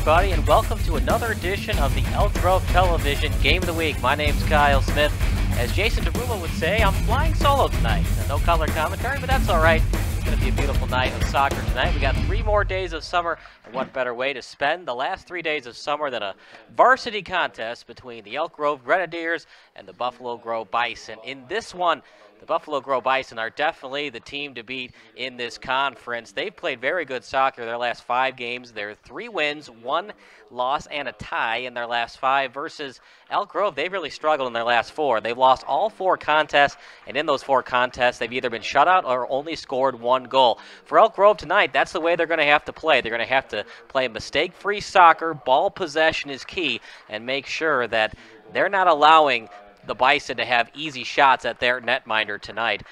everybody, and welcome to another edition of the Elk Grove Television Game of the Week. My name's Kyle Smith. As Jason DeRuma would say, I'm flying solo tonight. No color commentary, but that's all right. It's going to be a beautiful night of soccer tonight. We got 3 more days of summer, and what better way to spend the last 3 days of summer than a varsity contest between the Elk Grove Grenadiers and the Buffalo Grove Bison. In this one, the Buffalo Grove Bison are definitely the team to beat in this conference. They've played very good soccer their last 5 games. They're 3 wins, 1 loss, and a tie in their last 5 versus Elk Grove. They've really struggled in their last 4. They've lost all 4 contests, and in those 4 contests, they've either been shut out or only scored 1 goal. For Elk Grove tonight, that's the way they're going to have to play. They're going to have to play mistake-free soccer. Ball possession is key, and make sure that they're not allowing the Bison to have easy shots at their netminder tonight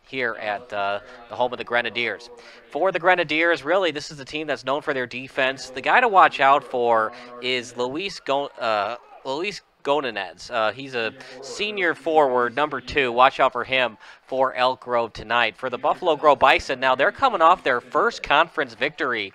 here at the home of the Grenadiers. For the Grenadiers, really, this is a team that's known for their defense. The guy to watch out for is Luis Gonanez. He's a senior forward, number 2. Watch out for him for Elk Grove tonight. For the Buffalo Grove Bison, now they're coming off their first conference victory,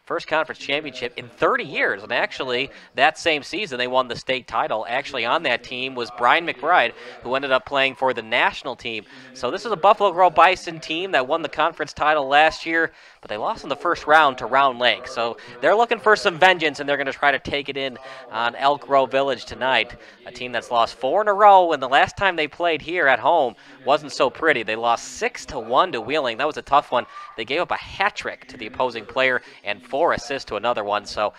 first conference championship in 30 years. And actually, that same season, they won the state title. Actually, on that team was Brian McBride, who ended up playing for the national team. So this is a Buffalo Grove Bison team that won the conference title last year, but they lost in the first round to Round Lake. So they're looking for some vengeance, and they're going to try to take it in on Elk Grove Village tonight, a team that's lost 4 in a row, and the last time they played here at home wasn't so pretty. They lost 6-1 to Wheeling. That was a tough one. They gave up a hat trick to the opposing player and 4 assists to another one. So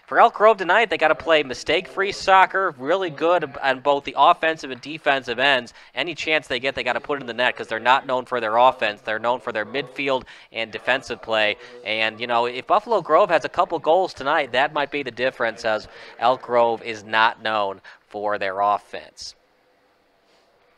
for Elk Grove tonight, they got to play mistake-free soccer, really good on both the offensive and defensive ends. Any chance they get, they got to put it in the net because they're not known for their offense. They're known for their midfield and defensive play. And, you know, if Buffalo Grove has a couple goals tonight, that might be the difference, as Elk Grove is not known for their offense.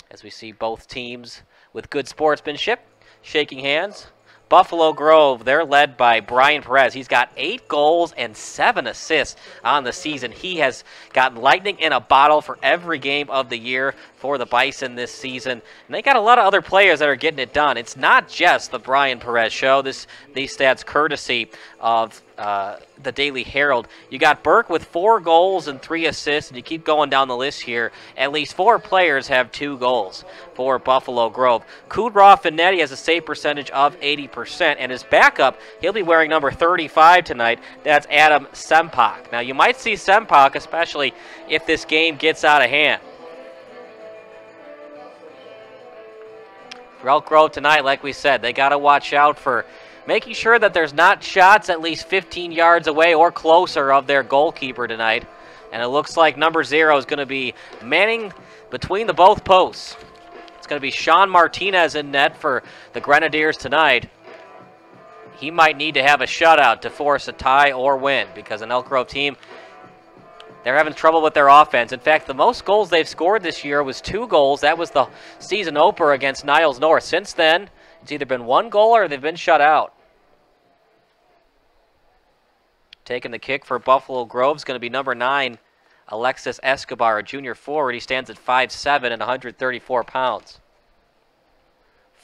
As we see both teams with good sportsmanship shaking hands. Buffalo Grove, they're led by Brian Perez. He's got 8 goals and 7 assists on the season. He has gotten lightning in a bottle for every game of the year for the Bison this season. And they got a lot of other players that are getting it done. It's not just the Brian Perez show. These stats courtesy of the Daily Herald. You got Burke with 4 goals and 3 assists, and you keep going down the list here. At least 4 players have 2 goals for Buffalo Grove. Kudroff and Nettie has a save percentage of 80%, and his backup, he'll be wearing number 35 tonight. That's Adam Sempak. Now, you might see Sempak, especially if this game gets out of hand. For Elk Grove tonight, like we said, they got to watch out for making sure that there's not shots at least 15 yards away or closer of their goalkeeper tonight. And it looks like number 0 is going to be manning between the both posts. It's going to be Sean Martinez in net for the Grenadiers tonight. He might need to have a shutout to force a tie or win, because an Elk Grove team, they're having trouble with their offense. In fact, the most goals they've scored this year was 2 goals. That was the season opener against Niles North. Since then, it's either been 1 goal or they've been shut out. Taking the kick for Buffalo Grove is going to be number 9, Alexis Escobar, a junior forward. He stands at 5'7" and 134 pounds.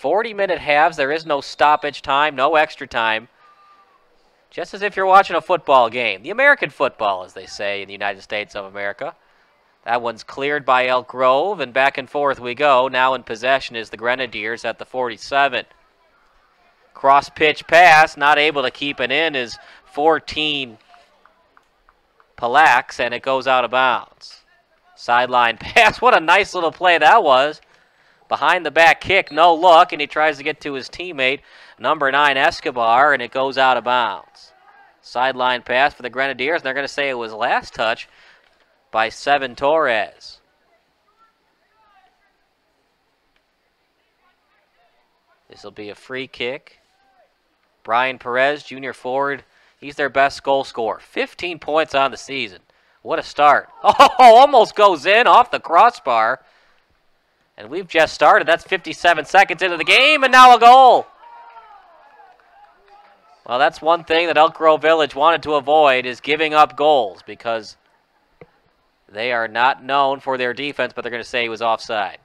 40-minute halves. There is no stoppage time, no extra time. Just as if you're watching a football game. The American football, as they say in the United States of America. That one's cleared by Elk Grove, and back and forth we go. Now in possession is the Grenadiers at the 47. Cross-pitch pass, not able to keep it in, is 14 Palax, and it goes out of bounds. Sideline pass. What a nice little play that was. Behind the back kick, no look, and he tries to get to his teammate, number 9 Escobar, and it goes out of bounds. Sideline pass for the Grenadiers, and they're going to say it was last touch by 7 Torres. This will be a free kick. Brian Perez, junior forward, he's their best goal scorer. 15 points on the season. What a start. Oh, almost goes in off the crossbar. And we've just started. That's 57 seconds into the game, and now a goal. Well, that's one thing that Elk Grove Village wanted to avoid, is giving up goals, because they are not known for their defense, but they're going to say he was offside.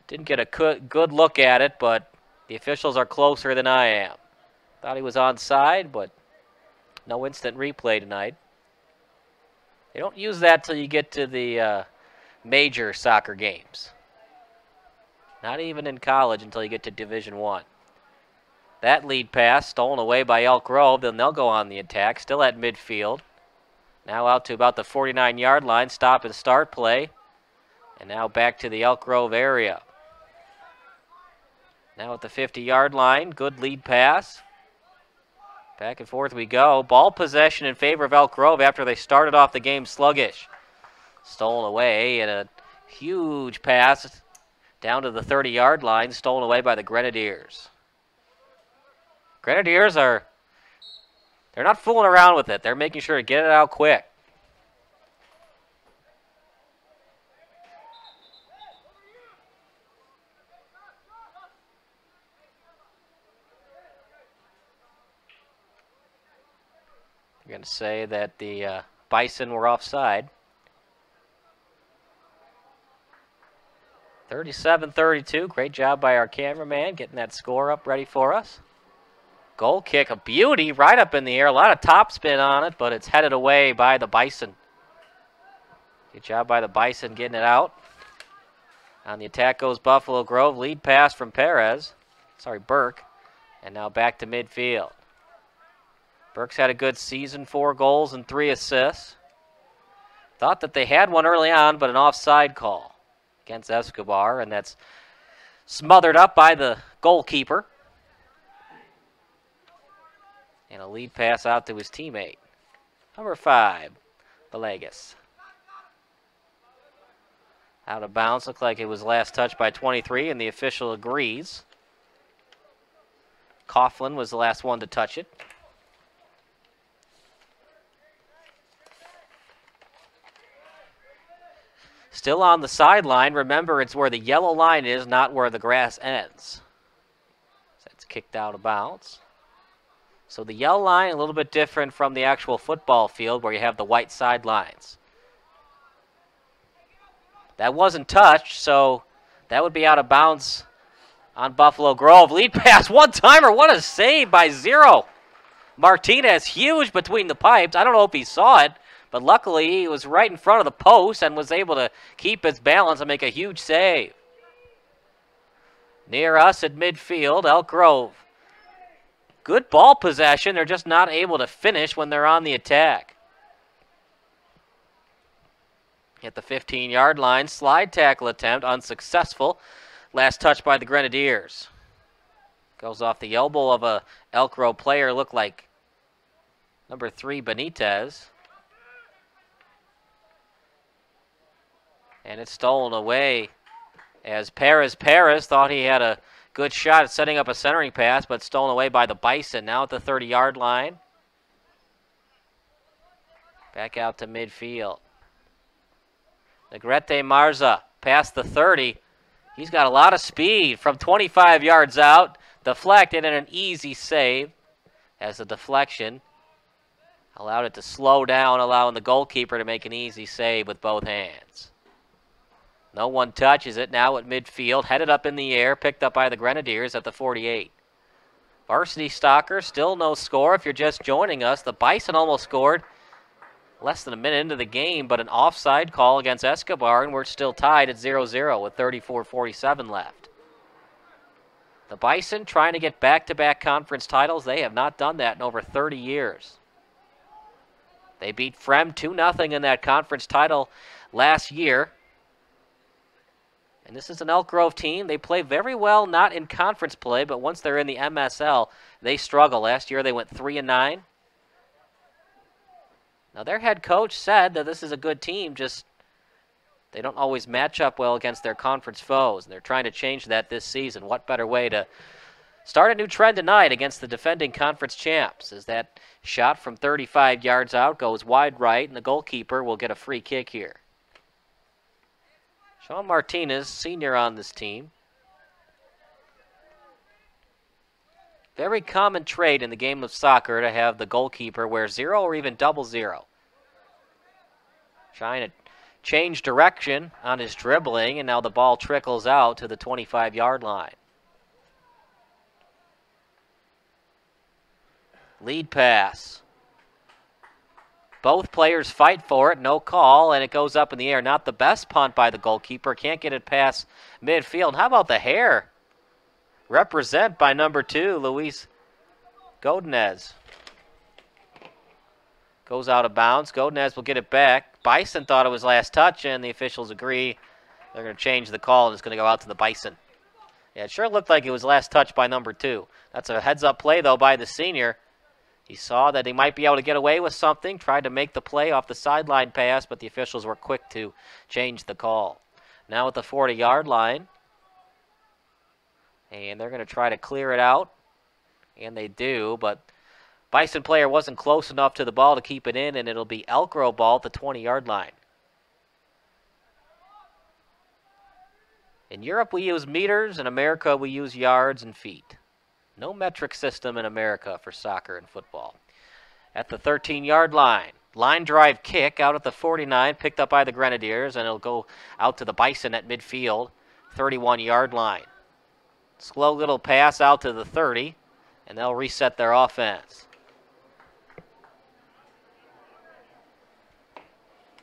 Didn't get a good look at it, but the officials are closer than I am. Thought he was onside, but No instant replay tonight. They don't use that till you get to the major soccer games. Not even in college until you get to Division I. That lead pass stolen away by Elk Grove. Then they'll go on the attack, still at midfield. Now out to about the 49-yard line. Stop and start play. And now back to the Elk Grove area. Now at the 50-yard line. Good lead pass. Back and forth we go. Ball possession in favor of Elk Grove after they started off the game sluggish. Stolen away, and a huge pass down to the 30-yard line, stolen away by the Grenadiers. Grenadiers they're not fooling around with it. They're making sure to get it out quick. I'm going to say that the Bison were offside. 37-32. Great job by our cameraman getting that score up ready for us. Goal kick, a beauty, right up in the air. A lot of topspin on it, but it's headed away by the Bison. Good job by the Bison getting it out. On the attack goes Buffalo Grove. Lead pass from Burke. And now back to midfield. Burke's had a good season, 4 goals and 3 assists. Thought that they had one early on, but an offside call against Escobar, and that's smothered up by the goalkeeper. And a lead pass out to his teammate. Number 5, Villegas. Out of bounds, looked like it was last touched by 23, and the official agrees. Coughlin was the last one to touch it. Still on the sideline. Remember, it's where the yellow line is, not where the grass ends. That's kicked out of bounds. So the yellow line, a little bit different from the actual football field where you have the white sidelines. That wasn't touched, so that would be out of bounds on Buffalo Grove. Lead pass, one-timer. What a save by Zero. Martinez, huge between the pipes. I don't know if he saw it, but luckily he was right in front of the post and was able to keep his balance and make a huge save. Near us at midfield, Elk Grove. Good ball possession. They're just not able to finish when they're on the attack. At the 15-yard line, slide tackle attempt, unsuccessful. Last touch by the Grenadiers. Goes off the elbow of a Elk Grove player, looked like number 3, Benitez. And it's stolen away as Perez thought he had a good shot at setting up a centering pass, but stolen away by the Bison. Now at the 30-yard line. Back out to midfield. Negrete Marza past the 30. He's got a lot of speed from 25 yards out. Deflected and an easy save as the deflection allowed it to slow down, allowing the goalkeeper to make an easy save with both hands. No one touches it. Now at midfield, headed up in the air, picked up by the Grenadiers at the 48. Varsity Stalker, still no score. If you're just joining us, the Bison almost scored less than a minute into the game, but an offside call against Escobar, and we're still tied at 0-0 with 34:47 left. The Bison trying to get back-to-back conference titles. They have not done that in over 30 years. They beat Frem 2-0 in that conference title last year. And this is an Elk Grove team. They play very well, not in conference play, but once they're in the MSL, they struggle. Last year they went 3-9. Now their head coach said that this is a good team, just they don't always match up well against their conference foes, and they're trying to change that this season. What better way to start a new trend tonight against the defending conference champs, as that shot from 35 yards out goes wide right, and the goalkeeper will get a free kick here. Sean Martinez, senior on this team. Very common trait in the game of soccer to have the goalkeeper wear 0 or even 00. Trying to change direction on his dribbling, and now the ball trickles out to the 25-yard line. Lead pass. Both players fight for it, no call, and it goes up in the air. Not the best punt by the goalkeeper. Can't get it past midfield. How about the hair? Represent by number 2, Luis Godinez. Goes out of bounds. Godinez will get it back. Bison thought it was last touch, and the officials agree. They're going to change the call, and it's going to go out to the Bison. Yeah, it sure looked like it was last touch by number 2. That's a heads-up play, though, by the senior. He saw that he might be able to get away with something, tried to make the play off the sideline pass, but the officials were quick to change the call. Now at the 40-yard line, and they're going to try to clear it out, and they do, but Bison player wasn't close enough to the ball to keep it in, and it'll be Elk Grove ball at the 20-yard line. In Europe, we use meters. In America, we use yards and feet. No metric system in America for soccer and football. At the 13-yard line, line drive kick out at the 49, picked up by the Grenadiers, and it'll go out to the Bison at midfield, 31-yard line. Slow little pass out to the 30, and they'll reset their offense.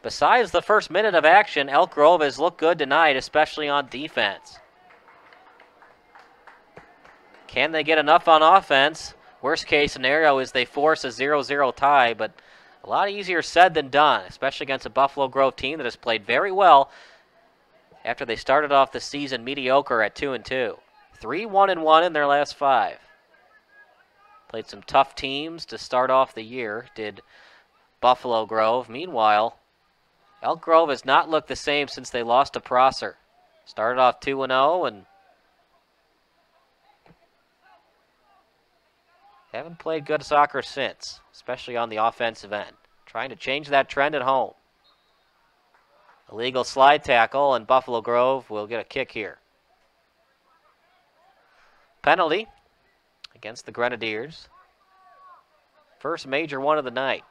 Besides the first minute of action, Elk Grove has looked good tonight, especially on defense. Can they get enough on offense? Worst case scenario is they force a 0-0 tie, but a lot easier said than done, especially against a Buffalo Grove team that has played very well after they started off the season mediocre at 2-2. 3-1-1 in their last 5. Played some tough teams to start off the year, did Buffalo Grove. Meanwhile, Elk Grove has not looked the same since they lost to Prosser. Started off 2-0 and haven't played good soccer since, especially on the offensive end. Trying to change that trend at home. Illegal slide tackle, and Buffalo Grove will get a kick here. Penalty against the Grenadiers. First major one of the night,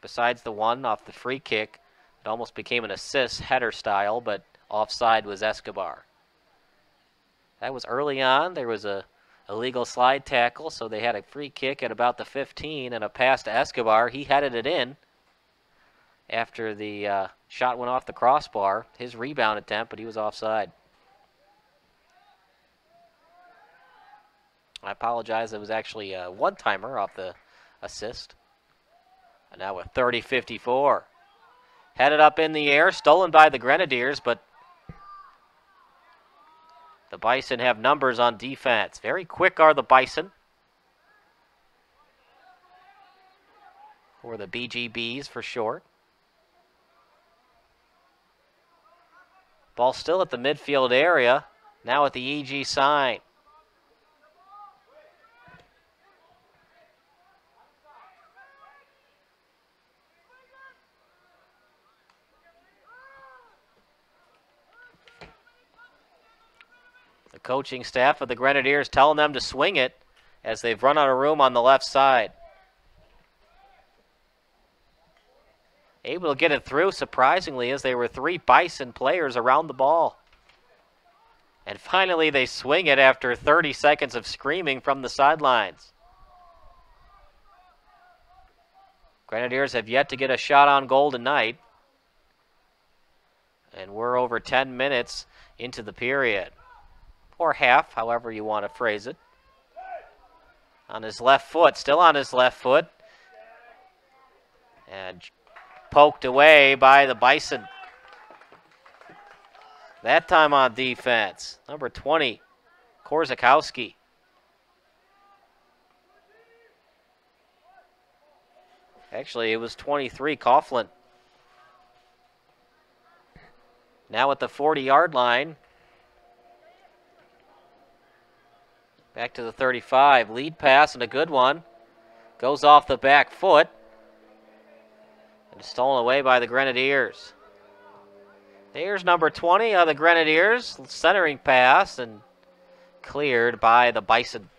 besides the one off the free kick. It almost became an assist, header style, but offside was Escobar. That was early on. There was a illegal slide tackle, so they had a free kick at about the 15 and a pass to Escobar. He headed it in after the shot went off the crossbar. His rebound attempt, but he was offside. I apologize. It was actually a one-timer off the assist. And now with 30-54. Headed up in the air, stolen by the Grenadiers, but the Bison have numbers on defense. Very quick are the Bison. Or the BGBs for short. Ball still at the midfield area. Now at the EG sign. The coaching staff of the Grenadiers telling them to swing it as they've run out of room on the left side. Able to get it through, surprisingly, as there were 3 Bison players around the ball. And finally they swing it after 30 seconds of screaming from the sidelines. Grenadiers have yet to get a shot on goal tonight. And we're over 10 minutes into the period. Or half, however you want to phrase it. On his left foot, still on his left foot. And poked away by the Bison. That time on defense, number 20, Korzakowski. Actually, it was 23, Coughlin. Now at the 40-yard line. Back to the 35. Lead pass and a good one. Goes off the back foot. And stolen away by the Grenadiers. There's number 20 of the Grenadiers. Centering pass and cleared by the Bison.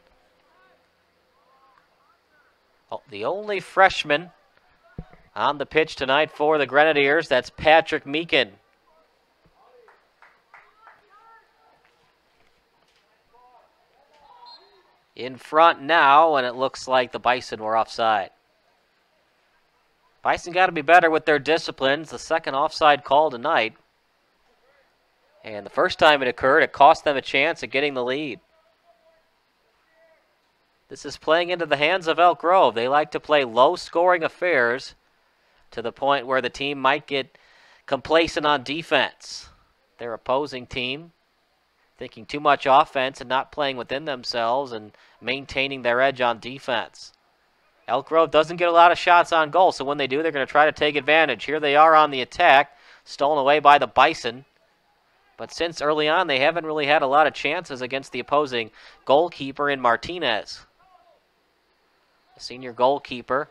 Oh, the only freshman on the pitch tonight for the Grenadiers, that's Patrick Meekin. In front now, and it looks like the Bison were offside. Bison got to be better with their disciplines. The second offside call tonight. And the first time it occurred, it cost them a chance at getting the lead. This is playing into the hands of Elk Grove. They like to play low-scoring affairs to the point where the team might get complacent on defense. Their opposing team thinking too much offense and not playing within themselves and maintaining their edge on defense. Elk Grove doesn't get a lot of shots on goal, so when they do, they're going to try to take advantage. Here they are on the attack, stolen away by the Bison. But since early on, they haven't really had a lot of chances against the opposing goalkeeper in Martinez. The senior goalkeeper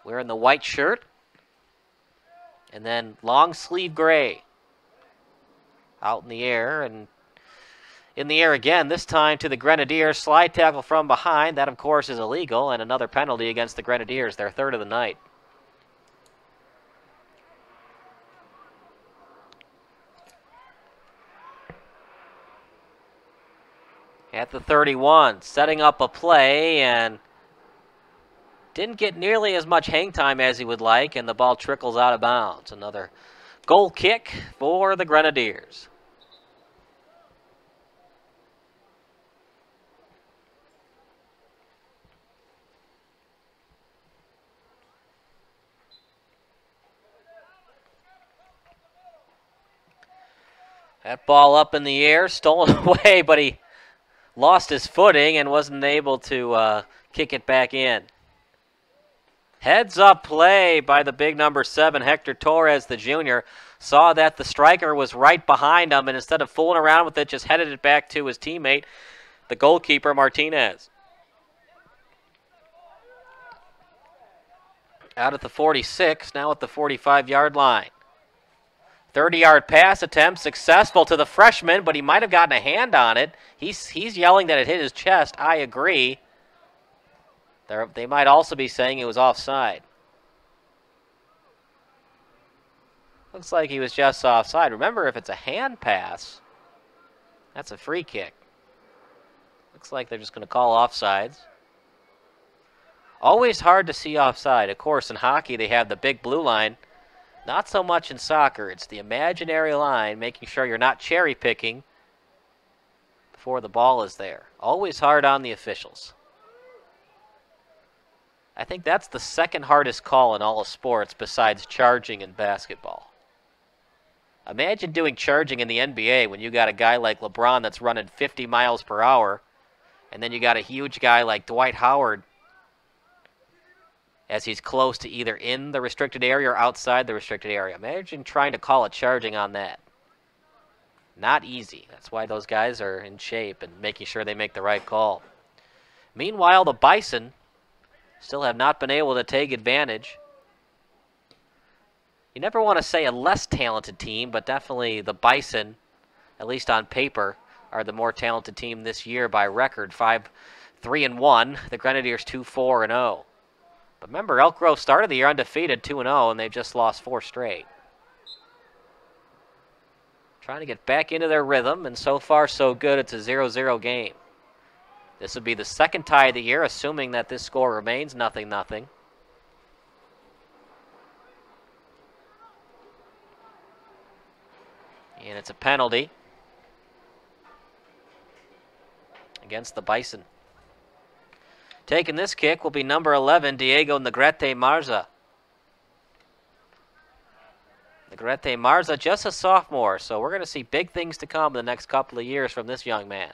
wearing the white shirt and then long sleeve gray. Out in the air and in the air again, this time to the Grenadiers. Slide tackle from behind. That, of course, is illegal, and another penalty against the Grenadiers, their third of the night. At the 31, setting up a play, and didn't get nearly as much hang time as he would like, and the ball trickles out of bounds. Another goal kick for the Grenadiers. That ball up in the air, stolen away, but he lost his footing and wasn't able to kick it back in. Heads up play by the big number 7, Hector Torres, the junior. Saw that the striker was right behind him, and instead of fooling around with it, just headed it back to his teammate, the goalkeeper, Martinez. Out at the 46, now at the 45-yard line. 30-yard pass attempt, successful to the freshman, but he might have gotten a hand on it. He's yelling that it hit his chest. I agree. They might also be saying it was offside. Looks like he was just offside. Remember, if it's a hand pass, that's a free kick. Looks like they're just going to call offsides. Always hard to see offside. Of course, in hockey, they have the big blue line. Not so much in soccer. It's the imaginary line, making sure you're not cherry picking before the ball is there. Always hard on the officials. I think that's the second hardest call in all of sports besides charging in basketball. Imagine doing charging in the NBA when you got a guy like LeBron that's running 50 miles per hour, and then you got a huge guy like Dwight Howard as he's close to either in the restricted area or outside the restricted area. Imagine trying to call a charging on that. Not easy. That's why those guys are in shape and making sure they make the right call. Meanwhile, the Bison still have not been able to take advantage. You never want to say a less talented team, but definitely the Bison, at least on paper, are the more talented team this year by record. 5-3-1. The Grenadiers 2-4-0. But remember, Elk Grove started the year undefeated 2-0, and they've just lost 4 straight. Trying to get back into their rhythm, and so far so good. It's a 0-0 game. This would be the second tie of the year, assuming that this score remains 0-0. And it's a penalty against the Bison. Taking this kick will be number 11, Diego Negrete Marza. Negrete Marza, just a sophomore, so we're going to see big things to come in the next couple of years from this young man.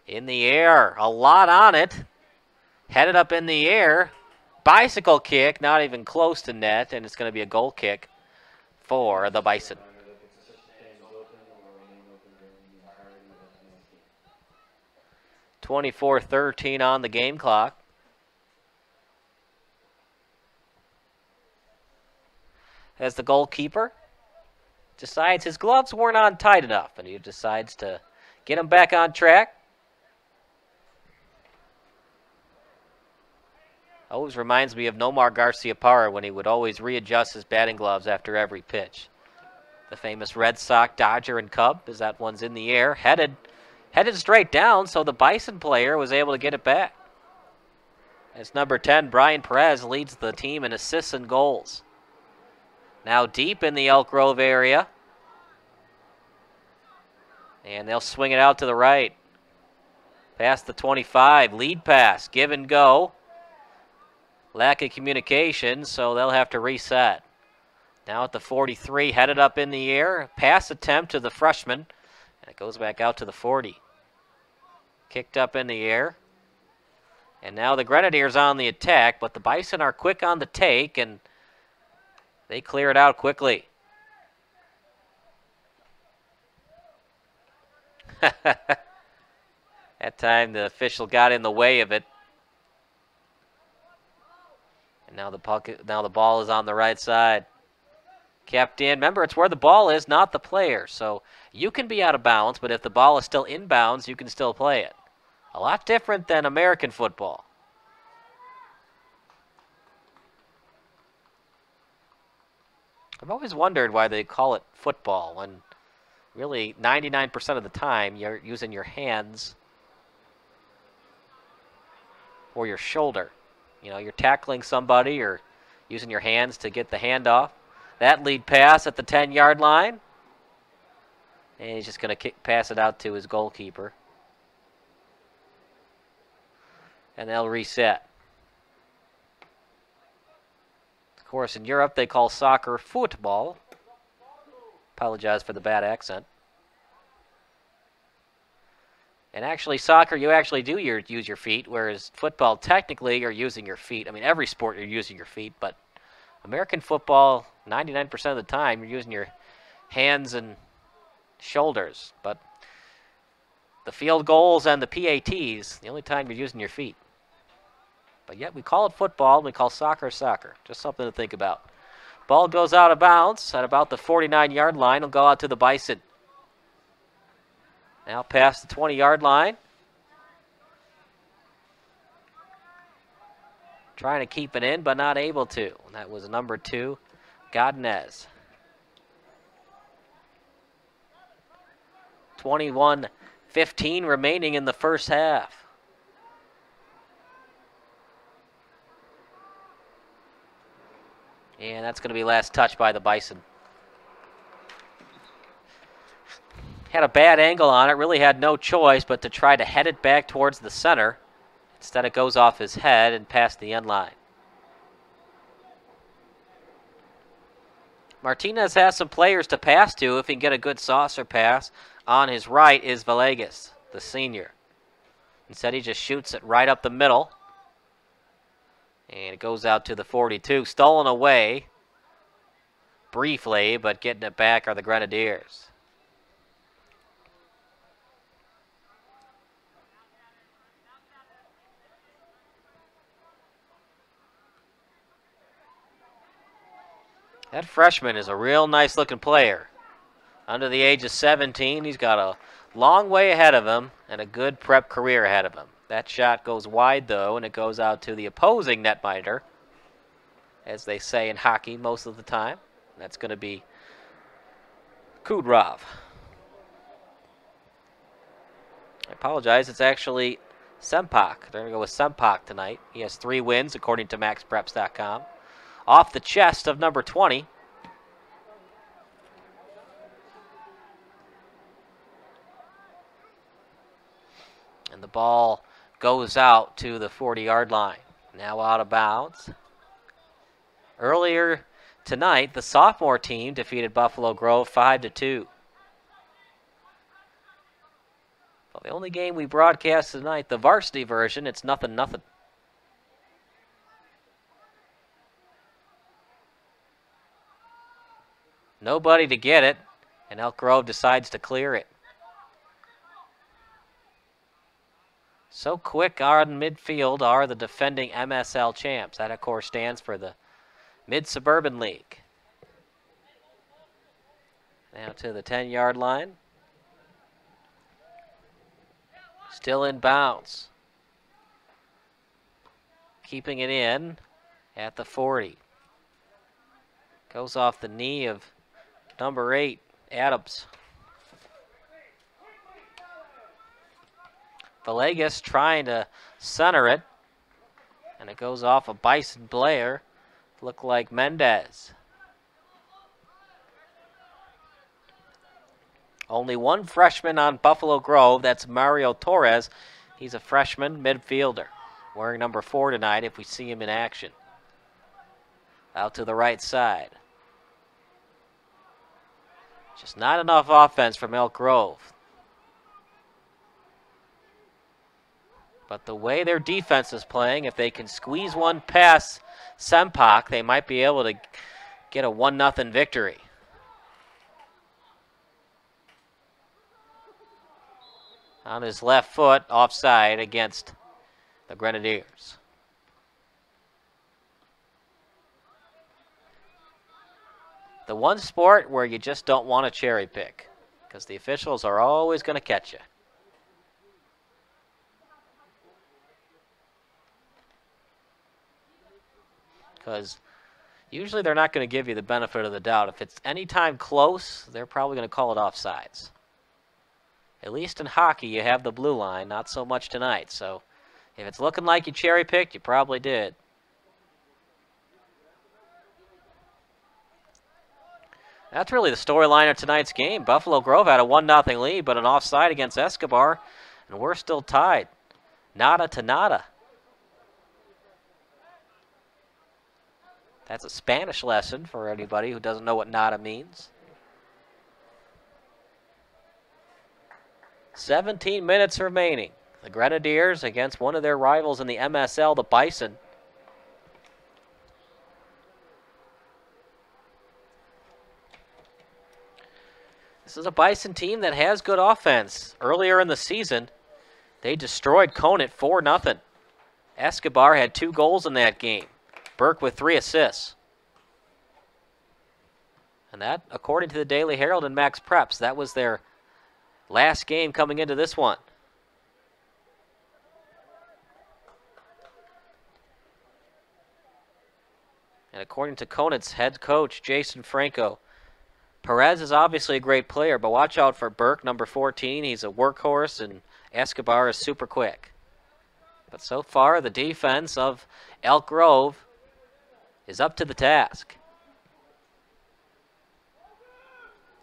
In the air, a lot on it. Headed up in the air. Bicycle kick, not even close to net, and it's going to be a goal kick for the Bison. 24-13 on the game clock. As the goalkeeper decides his gloves weren't on tight enough, and he decides to get him back on track. Always reminds me of Nomar Garcia-Parra when he would always readjust his batting gloves after every pitch. The famous Red Sox, Dodger, and Cub, as that one's in the air, headed straight down, so the Bison player was able to get it back. As number 10, Brian Perez, leads the team in assists and goals. Now deep in the Elk Grove area. And they'll swing it out to the right. Past the 25, lead pass, give and go. Lack of communication, so they'll have to reset. Now at the 43, headed up in the air. Pass attempt to the freshman. And it goes back out to the 40. Kicked up in the air. And now the Grenadiers on the attack, but the Bison are quick on the take, and they clear it out quickly. That time the official got in the way of it. And now the ball is on the right side. Kept in. Remember, it's where the ball is, not the player. So you can be out of bounds, but if the ball is still in bounds, you can still play it. A lot different than American football. I've always wondered why they call it football when really 99% of the time you're using your hands or your shoulder. You know, you're tackling somebody or using your hands to get the handoff. That lead pass at the 10-yard line. And he's just going to pass it out to his goalkeeper. And they'll reset. Of course, in Europe, they call soccer football. Apologize for the bad accent. And actually, soccer, you actually do use your feet, whereas football, technically, you're using your feet. I mean, every sport, you're using your feet, but American football, 99% of the time, you're using your hands and shoulders. But the field goals and the PATs, the only time you're using your feet. But yet we call it football, and we call soccer soccer. Just something to think about. Ball goes out of bounds at about the 49-yard line. It'll go out to the Bison. Now past the 20-yard line. Trying to keep it in, but not able to. And that was number 2, Godinez. 21-15 remaining in the first half. And that's going to be last touch by the Bison. Had a bad angle on it, really had no choice but to try to head it back towards the center. Instead, it goes off his head and past the end line. Martinez has some players to pass to if he can get a good saucer pass. On his right is Villegas, the senior. Instead, he just shoots it right up the middle. And it goes out to the 42. Stolen away briefly, but getting it back are the Grenadiers. That freshman is a real nice looking player. Under the age of 17, he's got a long way ahead of him and a good prep career ahead of him. That shot goes wide, though, and it goes out to the opposing netminder, as they say in hockey most of the time. That's going to be Kudrov. I apologize. It's actually Sempak. They're going to go with Sempak tonight. He has 3 wins, according to MaxPreps.com. Off the chest of number 20. And the ball goes out to the 40-yard line. Now out of bounds. Earlier tonight, the sophomore team defeated Buffalo Grove 5-2. Well, the only game we broadcast tonight, the varsity version, it's 0-0. Nobody to get it, and Elk Grove decides to clear it. So quick on midfield are the defending MSL champs. That, of course, stands for the Mid-Suburban League. Now to the 10-yard line. Still in bounds. Keeping it in at the 40. Goes off the knee of number 8, Adams. Villegas trying to center it. And it goes off a Bison player. Look like Mendez. Only one freshman on Buffalo Grove. That's Mario Torres. He's a freshman midfielder. Wearing number 4 tonight if we see him in action. Out to the right side. Just not enough offense from Elk Grove. But the way their defense is playing, if they can squeeze one past Sempak, they might be able to get a 1-0 victory. On his left foot, offside against the Grenadiers. The one sport where you just don't want to cherry pick, because the officials are always going to catch you. Because usually they're not going to give you the benefit of the doubt. If it's any time close, they're probably going to call it offsides. At least in hockey, you have the blue line, not so much tonight. So if it's looking like you cherry-picked, you probably did. That's really the storyline of tonight's game. Buffalo Grove had a 1-0 lead, but an offside against Escobar, and we're still tied. Nada to nada. That's a Spanish lesson for anybody who doesn't know what nada means. 17 minutes remaining. The Grenadiers against one of their rivals in the MSL, the Bison. This is a Bison team that has good offense. Earlier in the season, they destroyed Conant 4-0. Escobar had 2 goals in that game. Burke with 3 assists. And that, according to the Daily Herald and Max Preps, that was their last game coming into this one. And according to Conant's head coach, Jason Franco, Perez is obviously a great player, but watch out for Burke, number 14. He's a workhorse, and Escobar is super quick. But so far, the defense of Elk Grove is up to the task.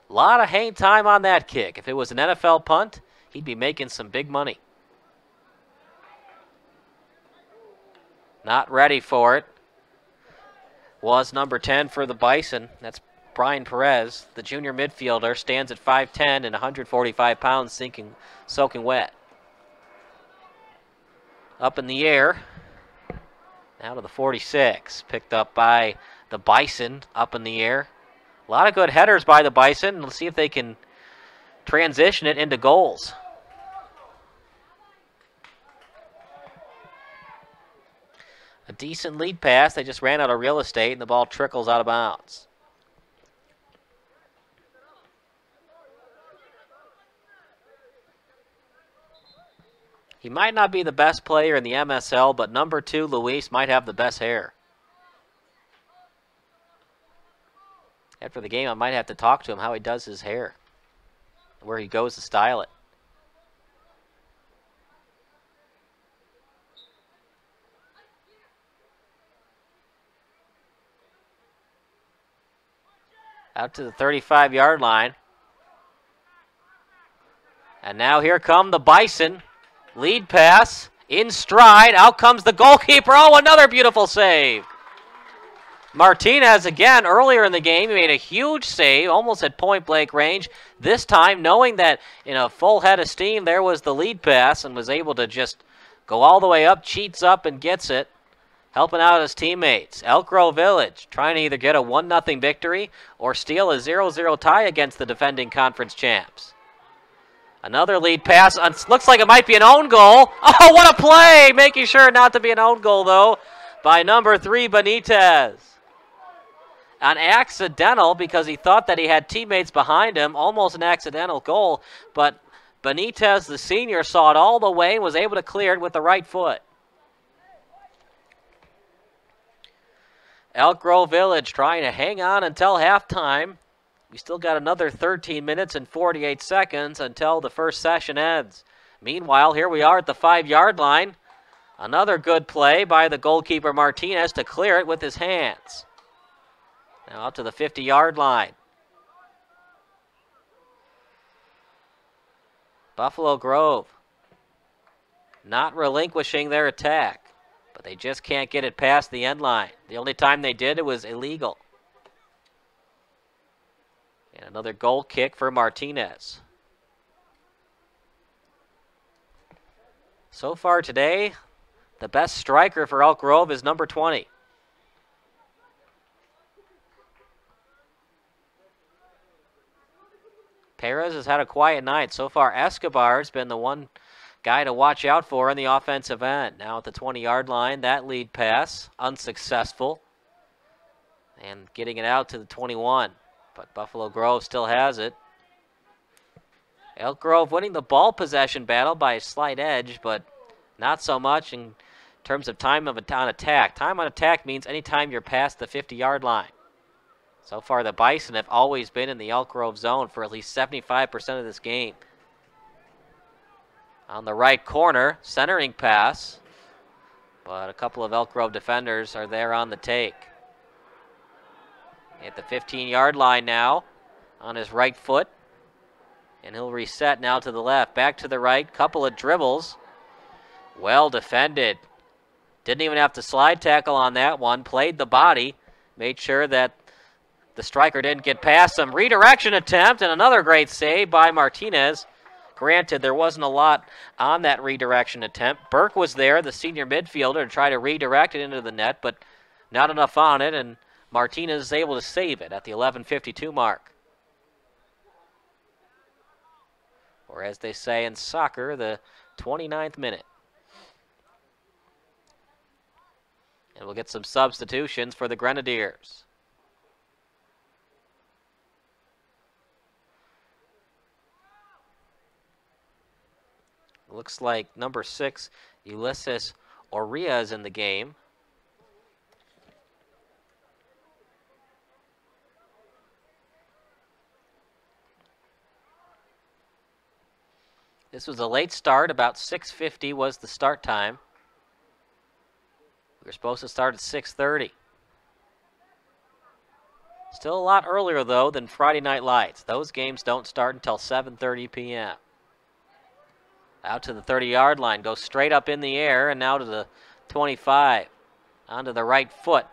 A lot of hang time on that kick. If it was an NFL punt, he'd be making some big money. Not ready for it. Was number 10 for the Bison. That's Brian Perez. The junior midfielder stands at 5'10" and 145 pounds, soaking wet. Up in the air. Now to the 46. Picked up by the Bison up in the air. A lot of good headers by the Bison. Let's see if they can transition it into goals. A decent lead pass. They just ran out of real estate, and the ball trickles out of bounds. He might not be the best player in the MSL, but number 2, Luis, might have the best hair. After the game, I might have to talk to him how he does his hair, where he goes to style it. Out to the 35-yard line. And now here come the Bison. Lead pass, in stride, out comes the goalkeeper. Oh, another beautiful save. Martinez again, earlier in the game, he made a huge save, almost at point-blank range. This time, knowing that in a full head of steam, there was the lead pass and was able to just go all the way up, cheats up, and gets it, helping out his teammates. Elk Grove Village trying to either get a 1-0 victory or steal a 0-0 tie against the defending conference champs. Another lead pass. Looks like it might be an own goal. Oh, what a play! Making sure not to be an own goal, though, by number 3, Benitez. An accidental, because he thought that he had teammates behind him. Almost an accidental goal, but Benitez, the senior, saw it all the way and was able to clear it with the right foot. Elk Grove Village trying to hang on until halftime. We still got another 13 minutes and 48 seconds until the first session ends. Meanwhile, here we are at the 5-yard line. Another good play by the goalkeeper Martinez to clear it with his hands. Now up to the 50-yard line. Buffalo Grove not relinquishing their attack, but they just can't get it past the end line. The only time they did, it was illegal. And another goal kick for Martinez. So far today, the best striker for Elk Grove is number 20. Perez has had a quiet night. So far, Escobar's been the one guy to watch out for in the offensive end. Now at the 20-yard line, that lead pass, unsuccessful. And getting it out to the 21. But Buffalo Grove still has it. Elk Grove winning the ball possession battle by a slight edge, but not so much in terms of time on attack. Time on attack means anytime you're past the 50-yard line. So far, the Bison have always been in the Elk Grove zone for at least 75% of this game. On the right corner, centering pass, but a couple of Elk Grove defenders are there on the take. At the 15-yard line now, on his right foot, and he'll reset now to the left. Back to the right, couple of dribbles. Well defended. Didn't even have to slide tackle on that one. Played the body, made sure that the striker didn't get past him. Redirection attempt, and another great save by Martinez. Granted, there wasn't a lot on that redirection attempt. Burke was there, the senior midfielder, to try to redirect it into the net, but not enough on it, and Martinez is able to save it at the 11:52 mark. Or as they say in soccer, the 29th minute. And we'll get some substitutions for the Grenadiers. Looks like number 6, Ulysses Oria, is in the game. This was a late start. About 6:50 was the start time. We were supposed to start at 6:30. Still a lot earlier, though, than Friday Night Lights. Those games don't start until 7:30 p.m. Out to the 30-yard line, goes straight up in the air, and now to the 25. Onto the right foot.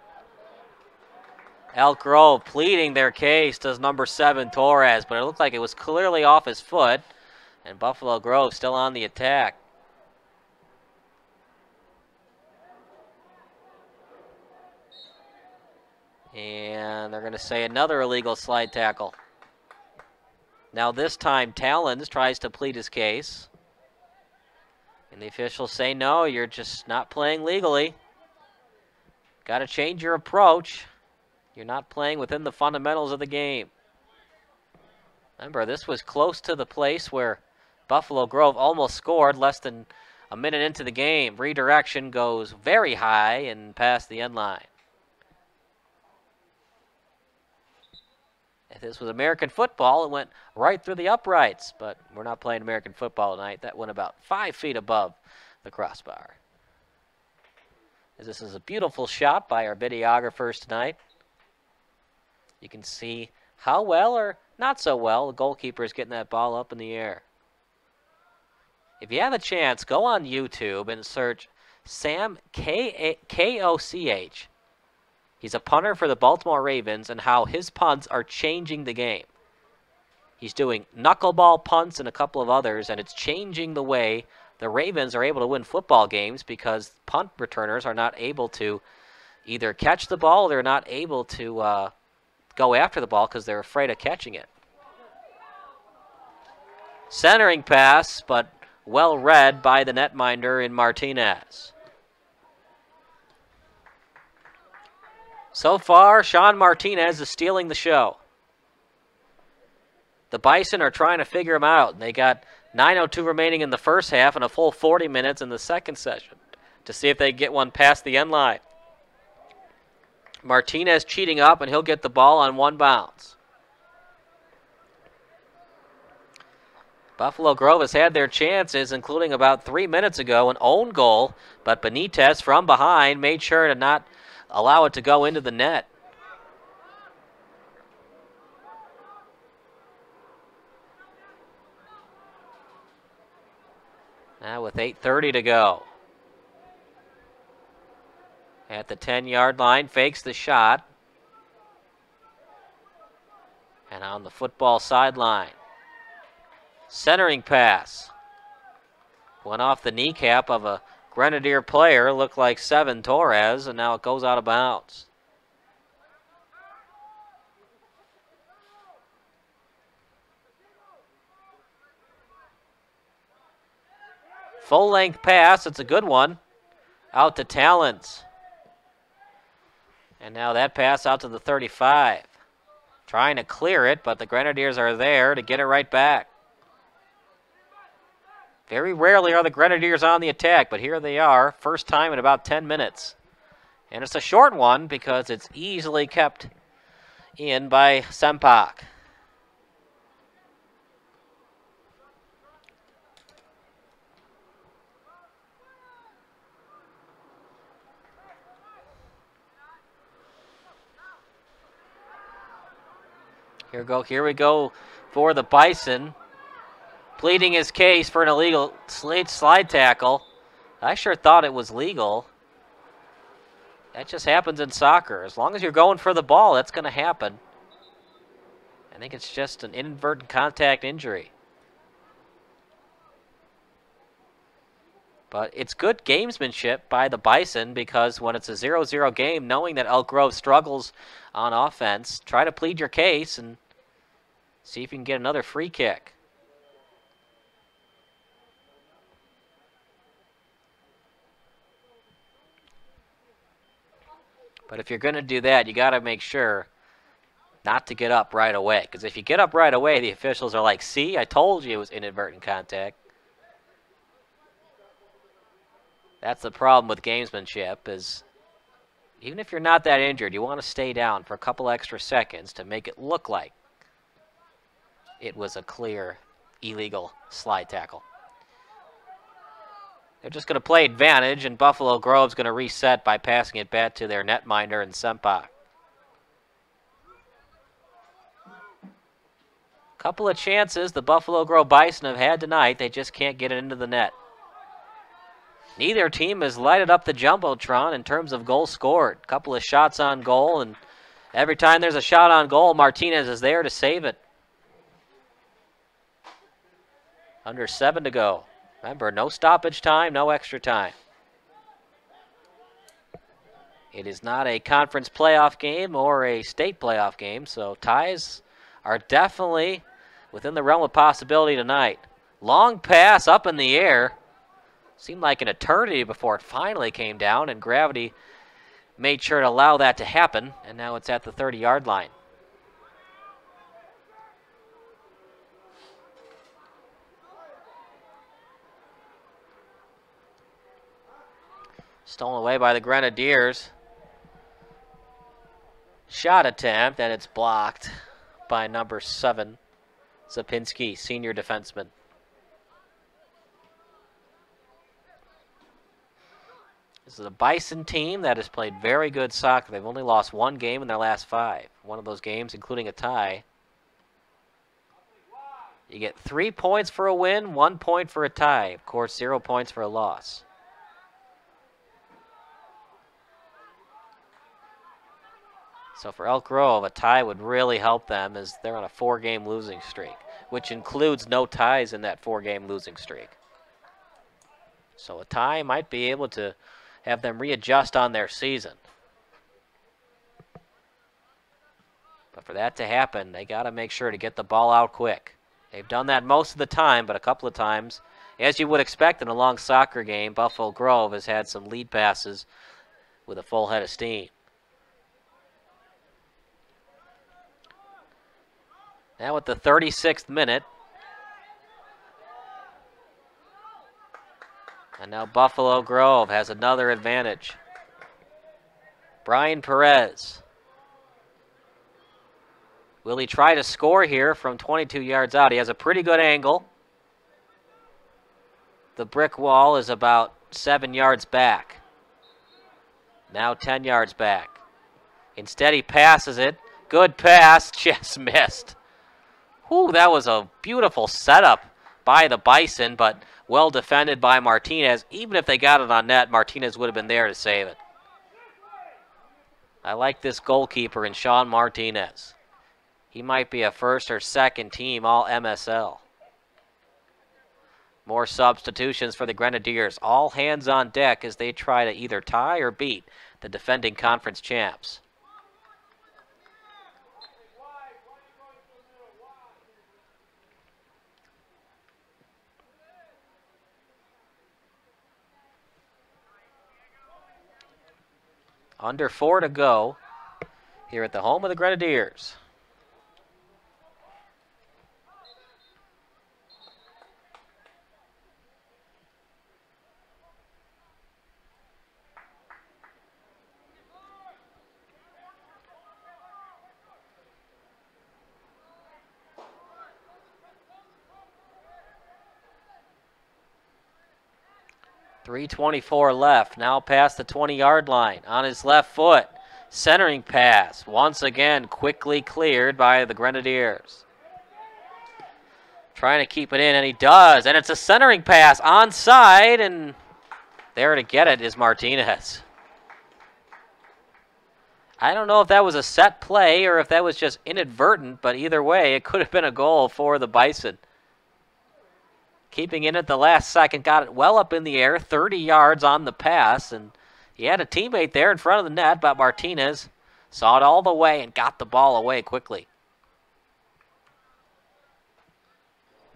Elk Grove pleading their case, does number 7, Torres, but it looked like it was clearly off his foot, and Buffalo Grove still on the attack. And they're going to say another illegal slide tackle. Now this time, Talons tries to plead his case. And the officials say, no, you're just not playing legally. Got to change your approach. You're not playing within the fundamentals of the game. Remember, this was close to the place where Buffalo Grove almost scored less than a minute into the game. Redirection goes very high and past the end line. If this was American football, it went right through the uprights, but we're not playing American football tonight. That went about 5 feet above the crossbar. This is a beautiful shot by our videographers tonight. You can see how well or not so well the goalkeeper is getting that ball up in the air. If you have a chance, go on YouTube and search Sam Koch. He's a punter for the Baltimore Ravens, and how his punts are changing the game. He's doing knuckleball punts and a couple of others, and it's changing the way the Ravens are able to win football games because punt returners are not able to either catch the ball or they're not able to go after the ball because they're afraid of catching it. Centering pass, but well read by the netminder in Martinez. So far, Sean Martinez is stealing the show. The Bison are trying to figure him out. They got 9:02 remaining in the first half and a full 40 minutes in the second session to see if they get one past the end line. Martinez cheating up, and he'll get the ball on one bounce. Buffalo Grove has had their chances, including about 3 minutes ago, an own goal, but Benitez from behind made sure to not allow it to go into the net. Now with 8:30 to go. At the 10-yard line, fakes the shot. And on the football sideline. Centering pass. Went off the kneecap of a Grenadier player, looked like Seven Torres, and now it goes out of bounds. Full-length pass, it's a good one. Out to Talons. And now that pass out to the 35. Trying to clear it, but the Grenadiers are there to get it right back. Very rarely are the Grenadiers on the attack, but here they are, first time in about 10 minutes. And it's a short one because it's easily kept in by Sempak. Here we go for the Bison, pleading his case for an illegal slide tackle. I sure thought it was legal. That just happens in soccer. As long as you're going for the ball, that's going to happen. I think it's just an inadvertent contact injury. But it's good gamesmanship by the Bison, because when it's a 0-0 game, knowing that Elk Grove struggles on offense, try to plead your case and see if you can get another free kick. But if you're going to do that, you got to make sure not to get up right away. Because if you get up right away, the officials are like, see, I told you it was inadvertent contact. That's the problem with gamesmanship, is even if you're not that injured, you want to stay down for a couple extra seconds to make it look like it was a clear illegal slide tackle. They're just going to play advantage, and Buffalo Grove's going to reset by passing it back to their netminder in Sempak. Couple of chances the Buffalo Grove Bison have had tonight. They just can't get it into the net. Neither team has lighted up the Jumbotron in terms of goals scored. Couple of shots on goal, and every time there's a shot on goal, Martinez is there to save it. Under 7 to go. Remember, no stoppage time, no extra time. It is not a conference playoff game or a state playoff game, so ties are definitely within the realm of possibility tonight. Long pass up in the air. Seemed like an eternity before it finally came down, and gravity made sure to allow that to happen, and now it's at the 30-yard line. Stolen away by the Grenadiers. Shot attempt, and it's blocked by number 7, Zapinski, senior defenseman. This is a Bison team that has played very good soccer. They've only lost one game in their last 5. One of those games, including a tie. You get 3 points for a win, 1 point for a tie. Of course, 0 points for a loss. So for Elk Grove, a tie would really help them, as they're on a 4-game losing streak, which includes no ties in that 4-game losing streak. So a tie might be able to have them readjust on their season. But for that to happen, they got to make sure to get the ball out quick. They've done that most of the time, but a couple of times, as you would expect in a long soccer game, Buffalo Grove has had some lead passes with a full head of steam. Now at the 36th minute. And now Buffalo Grove has another advantage. Brian Perez. Will he try to score here from 22 yards out? He has a pretty good angle. The brick wall is about 7 yards back. Now 10 yards back. Instead, he passes it. Good pass, just missed. Whew, that was a beautiful setup by the Bison, but well defended by Martinez. Even if they got it on net, Martinez would have been there to save it. I like this goalkeeper in Sean Martinez. He might be a first or second team all MSL. More substitutions for the Grenadiers. All hands on deck as they try to either tie or beat the defending conference champs. Under 4 to go here at the home of the Grenadiers. .324 left, now past the 20-yard line on his left foot. Centering pass, once again quickly cleared by the Grenadiers. Trying to keep it in, and he does, and it's a centering pass onside, and there to get it is Martinez. I don't know if that was a set play or if that was just inadvertent, but either way, it could have been a goal for the Bison. Keeping in at the last second, got it well up in the air, 30 yards on the pass, and he had a teammate there in front of the net, but Martinez saw it all the way and got the ball away quickly.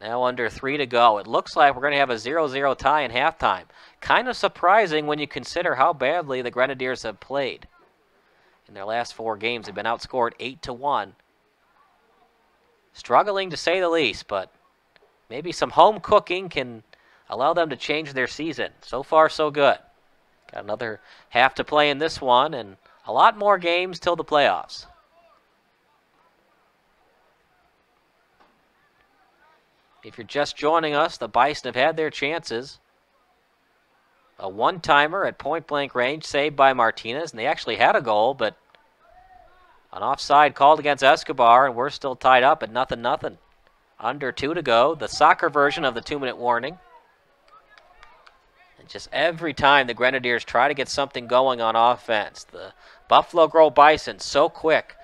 Now under 3 to go. It looks like we're going to have a 0-0 tie in halftime. Kind of surprising when you consider how badly the Grenadiers have played. In their last 4 games, they've been outscored 8-1. Struggling to say the least, but maybe some home cooking can allow them to change their season. So far, so good. Got another half to play in this one, and a lot more games till the playoffs. If you're just joining us, the Bison have had their chances. A one-timer at point-blank range saved by Martinez, and they actually had a goal, but an offside called against Escobar, and we're still tied up at 0-0. Under 2 to go, the soccer version of the 2-minute warning. And just every time the Grenadiers try to get something going on offense, the Buffalo Grove Bison so quick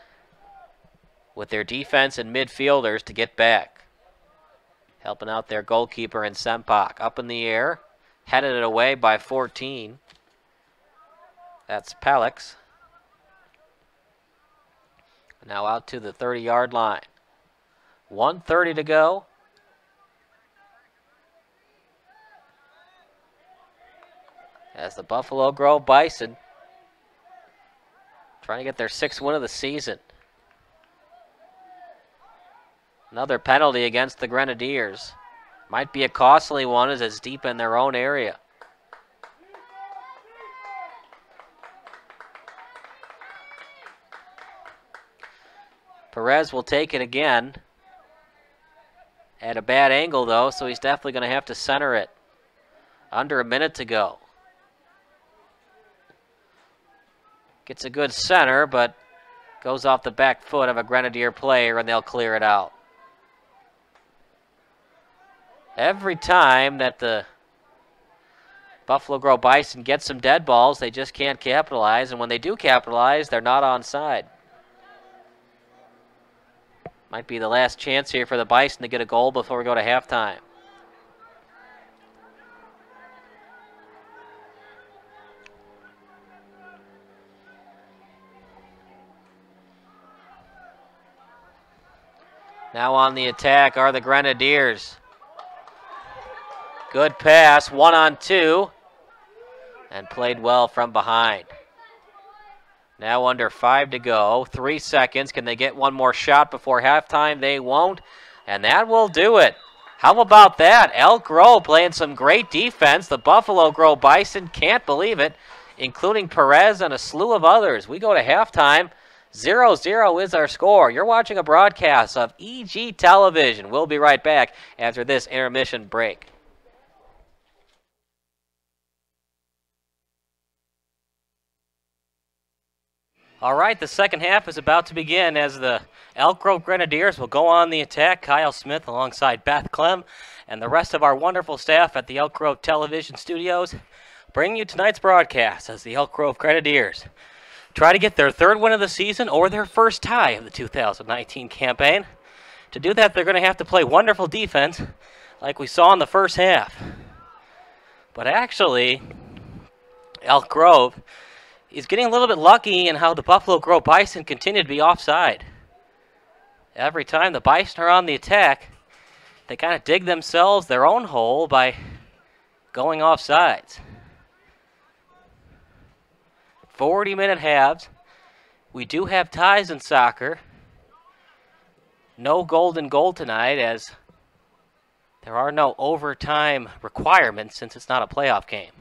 with their defense and midfielders to get back. Helping out their goalkeeper in Sempak. Up in the air, headed it away by 14. That's Palix. Now out to the 30-yard line. 1:30 to go. As the Buffalo Grove Bison trying to get their 6th win of the season. Another penalty against the Grenadiers. Might be a costly one as it's deep in their own area. Perez will take it again. At a bad angle, though, so he's definitely going to have to center it. Under a minute to go. Gets a good center, but goes off the back foot of a Grenadier player, and they'll clear it out. Every time that the Buffalo Grove Bison get some dead balls, they just can't capitalize, and when they do capitalize, they're not onside. Might be the last chance here for the Bison to get a goal before we go to halftime. Now on the attack are the Grenadiers. Good pass, 1-on-2, and played well from behind. Now under 5 to go, 3 seconds. Can they get one more shot before halftime? They won't, and that will do it. How about that? Elk Grove playing some great defense. The Buffalo Grove Bison can't believe it, including Perez and a slew of others. We go to halftime. 0-0 is our score. You're watching a broadcast of EG Television. We'll be right back after this intermission break. All right, the second half is about to begin as the Elk Grove Grenadiers will go on the attack. Kyle Smith alongside Beth Clem and the rest of our wonderful staff at the Elk Grove Television studios bring you tonight's broadcast as the Elk Grove Grenadiers try to get their third win of the season or their first tie of the 2019 campaign. To do that, they're going to have to play wonderful defense like we saw in the first half. But actually, Elk Grove is getting a little bit lucky in how the Buffalo Grove Bison continue to be offside. Every time the Bison are on the attack, they kind of dig themselves their own hole by going offsides. 40-minute halves. We do have ties in soccer. No golden goal tonight as there are no overtime requirements since it's not a playoff game.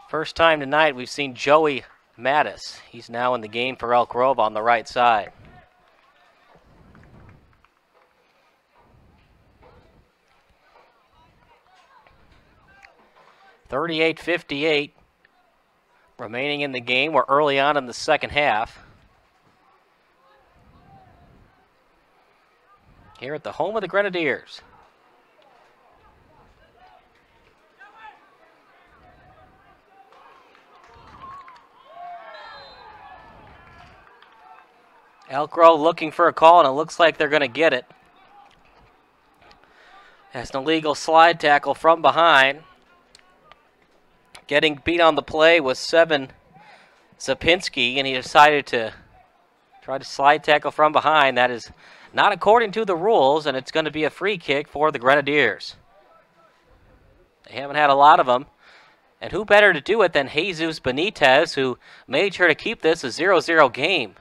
First time tonight we've seen Joey Mattis. He's now in the game for Elk Grove on the right side. .38-58 remaining in the game. We're early on in the second half. Here at the home of the Grenadiers. Elk Grove looking for a call, and it looks like they're going to get it. That's an illegal slide tackle from behind. Getting beat on the play was Seven Zapinski, and he decided to try to slide tackle from behind. That is not according to the rules, and it's going to be a free kick for the Grenadiers. They haven't had a lot of them. And who better to do it than Jesus Benitez, who made sure to keep this a 0-0 game.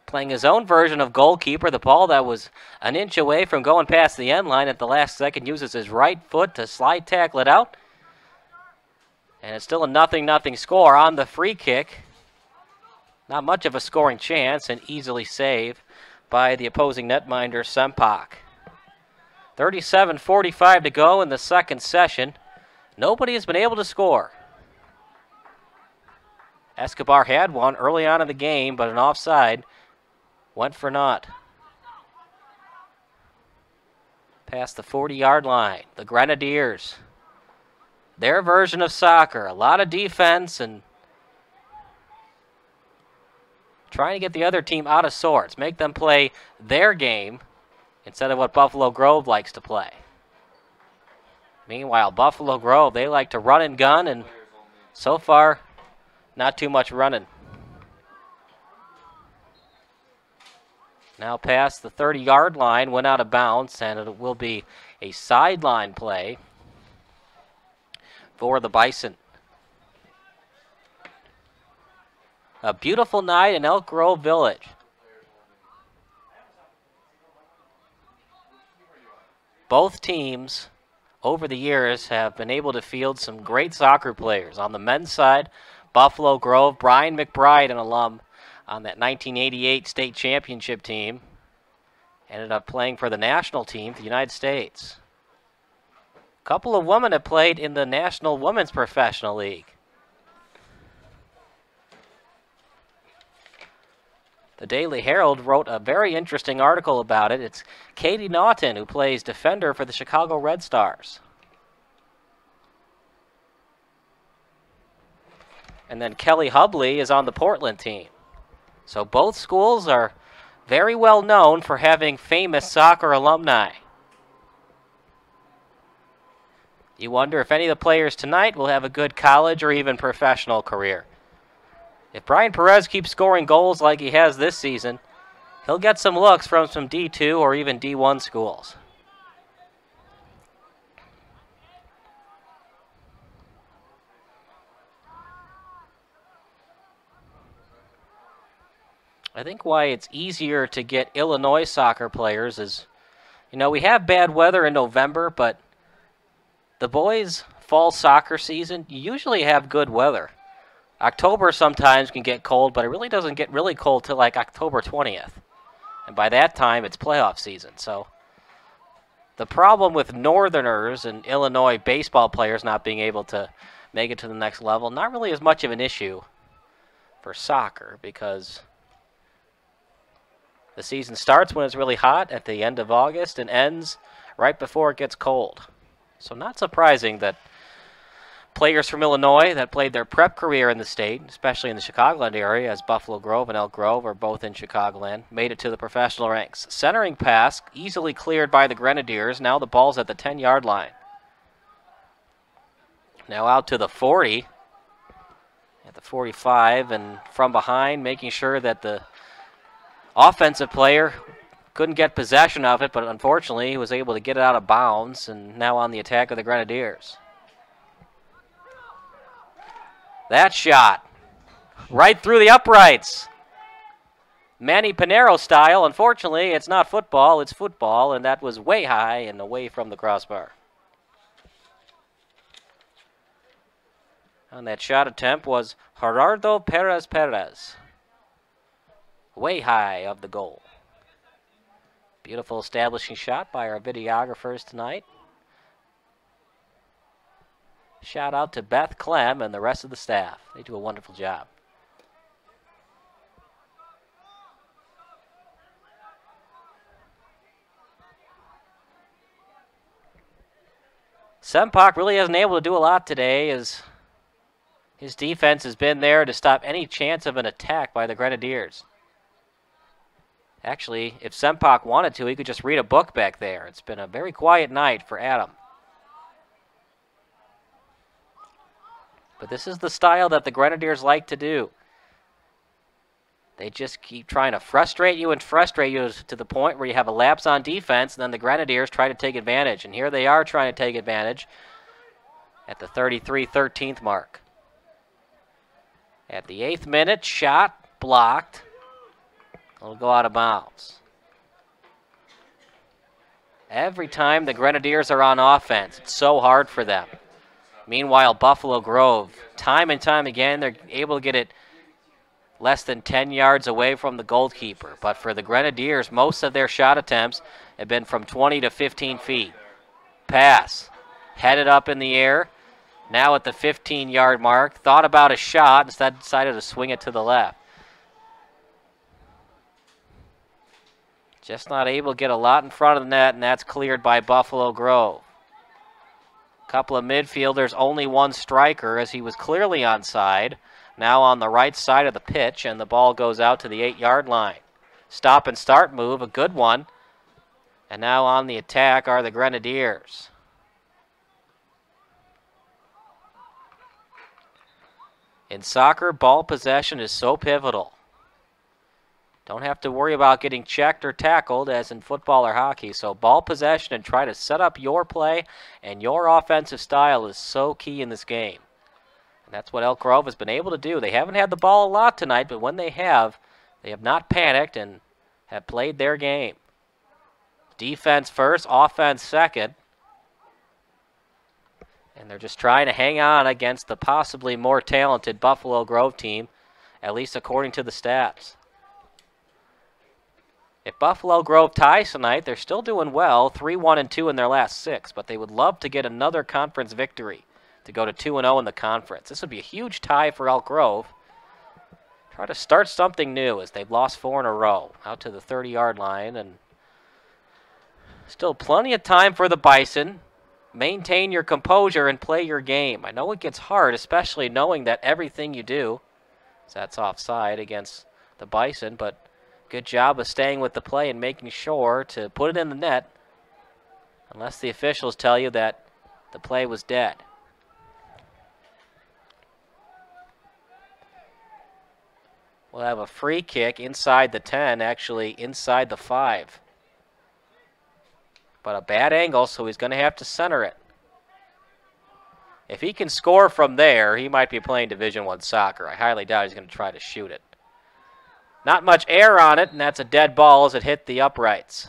Playing his own version of goalkeeper, the ball that was an inch away from going past the end line at the last second uses his right foot to slide tackle it out. And it's still a 0-0 score on the free kick. Not much of a scoring chance, and easily saved by the opposing netminder, Sempak. 37:45 to go in the second session. Nobody has been able to score. Escobar had one early on in the game, but an offside went for naught. Past the 40-yard line, the Grenadiers. Their version of soccer, a lot of defense and trying to get the other team out of sorts, make them play their game instead of what Buffalo Grove likes to play. Meanwhile, Buffalo Grove, they like to run and gun, and so far, not too much running. Now past the 30-yard line, went out of bounds, and it will be a sideline play for the Bison. A beautiful night in Elk Grove Village. Both teams over the years have been able to field some great soccer players. On the men's side, Buffalo Grove, Brian McBride, an alum on that 1988 state championship team, ended up playing for the national team for the United States. A couple of women have played in the National Women's Professional League. The Daily Herald wrote a very interesting article about it. It's Katie Naughton, who plays defender for the Chicago Red Stars. And then Kelly Hubley is on the Portland team. So both schools are very well known for having famous soccer alumni. You wonder if any of the players tonight will have a good college or even professional career. If Brian Perez keeps scoring goals like he has this season, he'll get some looks from some D2 or even D1 schools. I think why it's easier to get Illinois soccer players is, we have bad weather in November, but the boys' fall soccer season, you usually have good weather. October sometimes can get cold, but it really doesn't get really cold till like October 20th. And by that time, it's playoff season. So The problem with Northerners and Illinois baseball players not being able to make it to the next level, not really as much of an issue for soccer, because the season starts when it's really hot at the end of August and ends right before it gets cold. So not surprising that players from Illinois that played their prep career in the state, especially in the Chicagoland area, as Buffalo Grove and Elk Grove are both in Chicagoland, made it to the professional ranks. Centering pass, easily cleared by the Grenadiers. Now the ball's at the 10-yard line. Now out to the 40, at the 45, and from behind, making sure that the offensive player couldn't get possession of it, but unfortunately he was able to get it out of bounds, and now on the attack of the Grenadiers. That shot, right through the uprights. Manny Pinero style. Unfortunately, it's not football, it's football, and that was way high and away from the crossbar. On that shot attempt was Gerardo Perez. Way high of the goal. Beautiful establishing shot by our videographers tonight. Shout out to Beth Clem and the rest of the staff. They do a wonderful job. Sempak really hasn't been able to do a lot today, as his defense has been there to stop any chance of an attack by the Grenadiers. Actually, if Sempak wanted to, he could just read a book back there. It's been a very quiet night for Adam. But this is the style that the Grenadiers like to do. They just keep trying to frustrate you to the point where you have a lapse on defense, and then the Grenadiers try to take advantage. And here they are trying to take advantage at the 33-13 mark. At the 8th minute, shot blocked. It'll go out of bounds. Every time the Grenadiers are on offense, it's so hard for them. Meanwhile, Buffalo Grove, time and time again, they're able to get it less than 10 yards away from the goalkeeper. But for the Grenadiers, most of their shot attempts have been from 20 to 15 feet. Pass, headed up in the air, now at the 15-yard mark. Thought about a shot, instead decided to swing it to the left. Just not able to get a lot in front of the net, and that's cleared by Buffalo Grove. Couple of midfielders, only one striker, as he was clearly onside. Now on the right side of the pitch, and the ball goes out to the 8-yard line. Stop and start move, a good one. And now on the attack are the Grenadiers. In soccer, ball possession is so pivotal. Don't have to worry about getting checked or tackled as in football or hockey. So ball possession and try to set up your play and your offensive style is so key in this game. And that's what Elk Grove has been able to do. They haven't had the ball a lot tonight, but when they have not panicked and have played their game. Defense first, offense second. And they're just trying to hang on against the possibly more talented Buffalo Grove team, at least according to the stats. If Buffalo Grove ties tonight, they're still doing well, 3-1-2 in their last 6, but they would love to get another conference victory to go to 2-0 in the conference. This would be a huge tie for Elk Grove. Try to start something new, as they've lost 4 in a row, out to the 30-yard line, and still plenty of time for the Bison. Maintain your composure and play your game. I know it gets hard, especially knowing that everything you do, so that's offside against the Bison, but good job of staying with the play and making sure to put it in the net, unless the officials tell you that the play was dead. We'll have a free kick inside the 10, actually inside the 5. But a bad angle, so he's going to have to center it. If he can score from there, he might be playing Division I soccer. I highly doubt he's going to try to shoot it. Not much air on it, and that's a dead ball as it hit the uprights.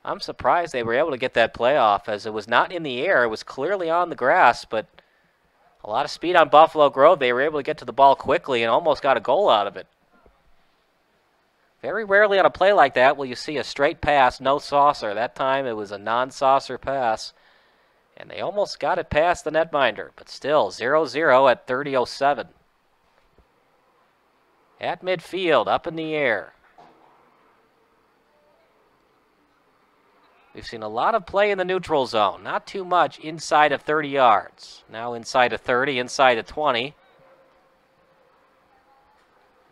I'm surprised they were able to get that play off, as it was not in the air. It was clearly on the grass, but a lot of speed on Buffalo Grove. They were able to get to the ball quickly and almost got a goal out of it. Very rarely on a play like that will you see a straight pass, no saucer. That time it was a non-saucer pass. And they almost got it past the netminder, but still 0-0 at 30:07. At midfield, up in the air. We've seen a lot of play in the neutral zone. Not too much inside of 30 yards. Now inside of 30, inside of 20.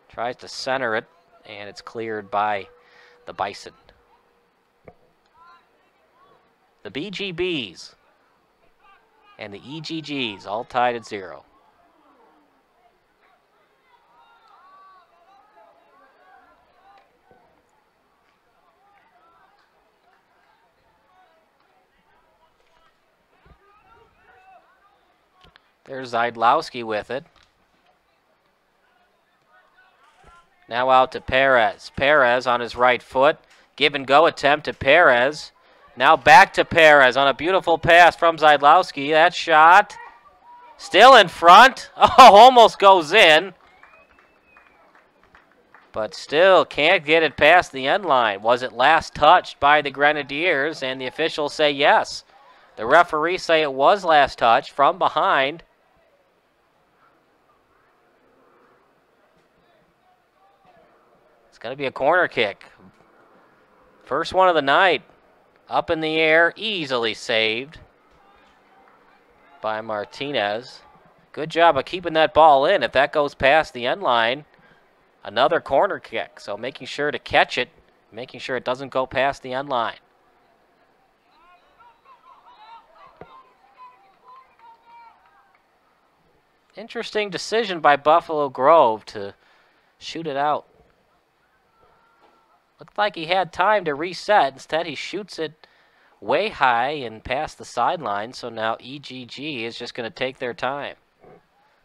Tries to center it, and it's cleared by the Bison. The BGBs and the EGGs all tied at 0. There's Zajdlowski with it. Now out to Perez. Perez on his right foot. Give and go attempt to Perez. Now back to Perez on a beautiful pass from Zajdlowski. That shot still in front. Oh, almost goes in. But still can't get it past the end line. Was it last touched by the Grenadiers? And the officials say yes. The referees say it was last touched from behind. It's going to be a corner kick. First one of the night. Up in the air, easily saved by Martinez. Good job of keeping that ball in. If that goes past the end line, another corner kick. So making sure to catch it, making sure it doesn't go past the end line. Interesting decision by Buffalo Grove to shoot it out. Looked like he had time to reset. Instead, he shoots it way high and past the sideline. So now EGG is just going to take their time.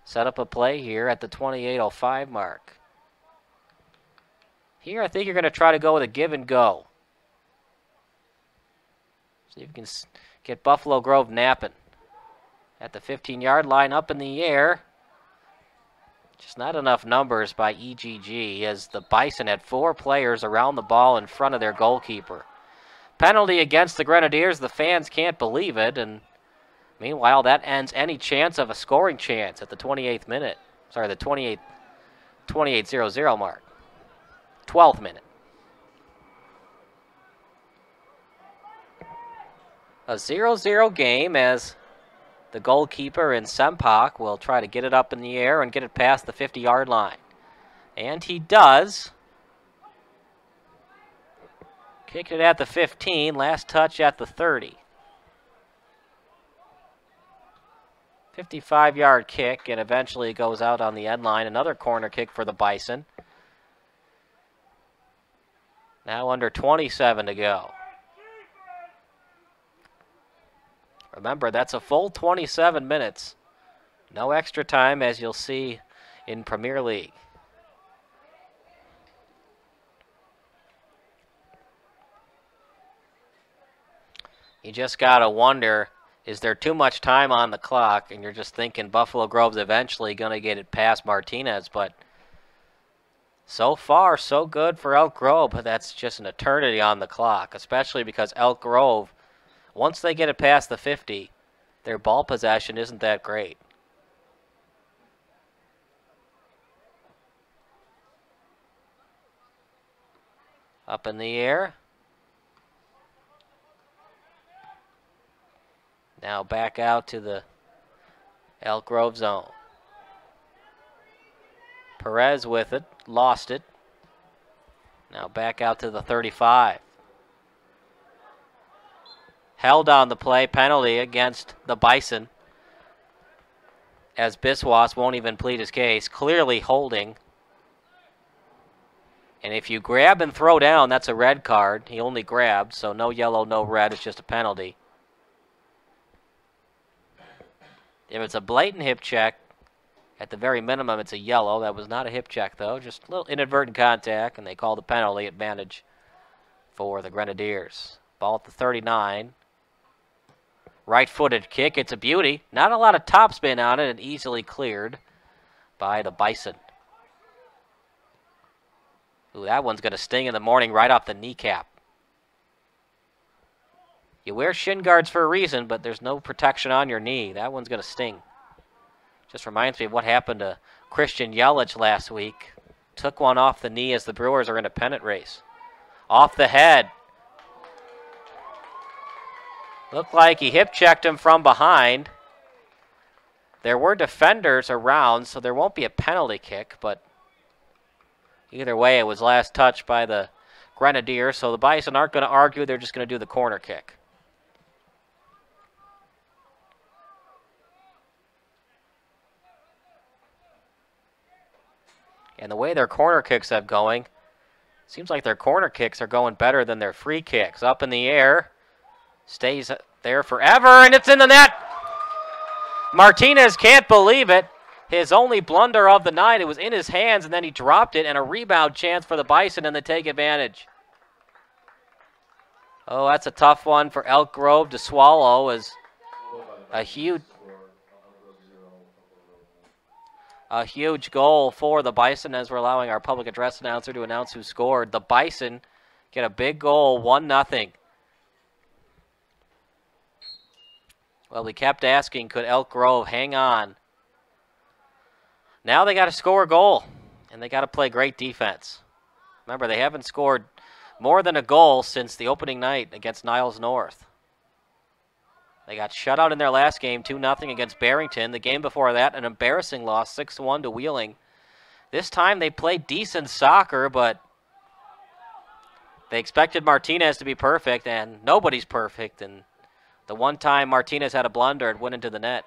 Set up a play here at the 28:05 mark. Here, I think you're going to try to go with a give and go. See if you can get Buffalo Grove napping. At the 15-yard line, up in the air. Just not enough numbers by EGG as the Bison had 4 players around the ball in front of their goalkeeper. Penalty against the Grenadiers. The fans can't believe it. And meanwhile, that ends any chance of a scoring chance at the 28th minute. Sorry, the 28:00 mark. 12th minute. A 0-0 game as the goalkeeper in Sempak will try to get it up in the air and get it past the 50-yard line. And he does. Kicked it at the 15, last touch at the 30. 55-yard kick, and eventually it goes out on the end line. Another corner kick for the Bison. Now under 27 to go. Remember, that's a full 27 minutes. No extra time, as you'll see in Premier League. You just got to wonder, is there too much time on the clock? And you're just thinking Buffalo Grove's eventually going to get it past Martinez. But so far, so good for Elk Grove. But that's just an eternity on the clock, especially because Elk Grove, once they get it past the 50, their ball possession isn't that great. Up in the air. Now back out to the Elk Grove zone. Perez with it, lost it. Now back out to the 35. Held on the play, penalty against the Bison. As Biswas won't even plead his case, clearly holding. And if you grab and throw down, that's a red card. He only grabbed, so no yellow, no red, it's just a penalty. If it's a blatant hip check, at the very minimum, it's a yellow. That was not a hip check, though. Just a little inadvertent contact, and they call the penalty advantage for the Grenadiers. Ball at the 39. Right-footed kick. It's a beauty. Not a lot of topspin on it, and easily cleared by the Bison. Ooh, that one's going to sting in the morning right off the kneecap. You wear shin guards for a reason, but there's no protection on your knee. That one's going to sting. Just reminds me of what happened to Christian Yelich last week. Took one off the knee as the Brewers are in a pennant race. Off the head. Looked like he hip-checked him from behind. There were defenders around, so there won't be a penalty kick, but either way, it was last touched by the Grenadiers, so the Bison aren't going to argue. They're just going to do the corner kick. And the way their corner kicks have going, seems like their corner kicks are going better than their free kicks. Up in the air, stays there forever, and it's in the net. Martinez can't believe it. His only blunder of the night, it was in his hands, and then he dropped it, and a rebound chance for the Bison, and they take advantage. Oh, that's a tough one for Elk Grove to swallow, as a huge goal for the Bison, as we're allowing our public address announcer to announce who scored. The Bison get a big goal, 1-0. Well, we kept asking, could Elk Grove hang on? Now they got to score a goal, and they got to play great defense. Remember, they haven't scored more than a goal since the opening night against Niles North. They got shut out in their last game, 2-0 against Barrington. The game before that, an embarrassing loss, 6-1 to Wheeling. This time they played decent soccer, but they expected Martinez to be perfect, and nobody's perfect. And the one time Martinez had a blunder, it went into the net.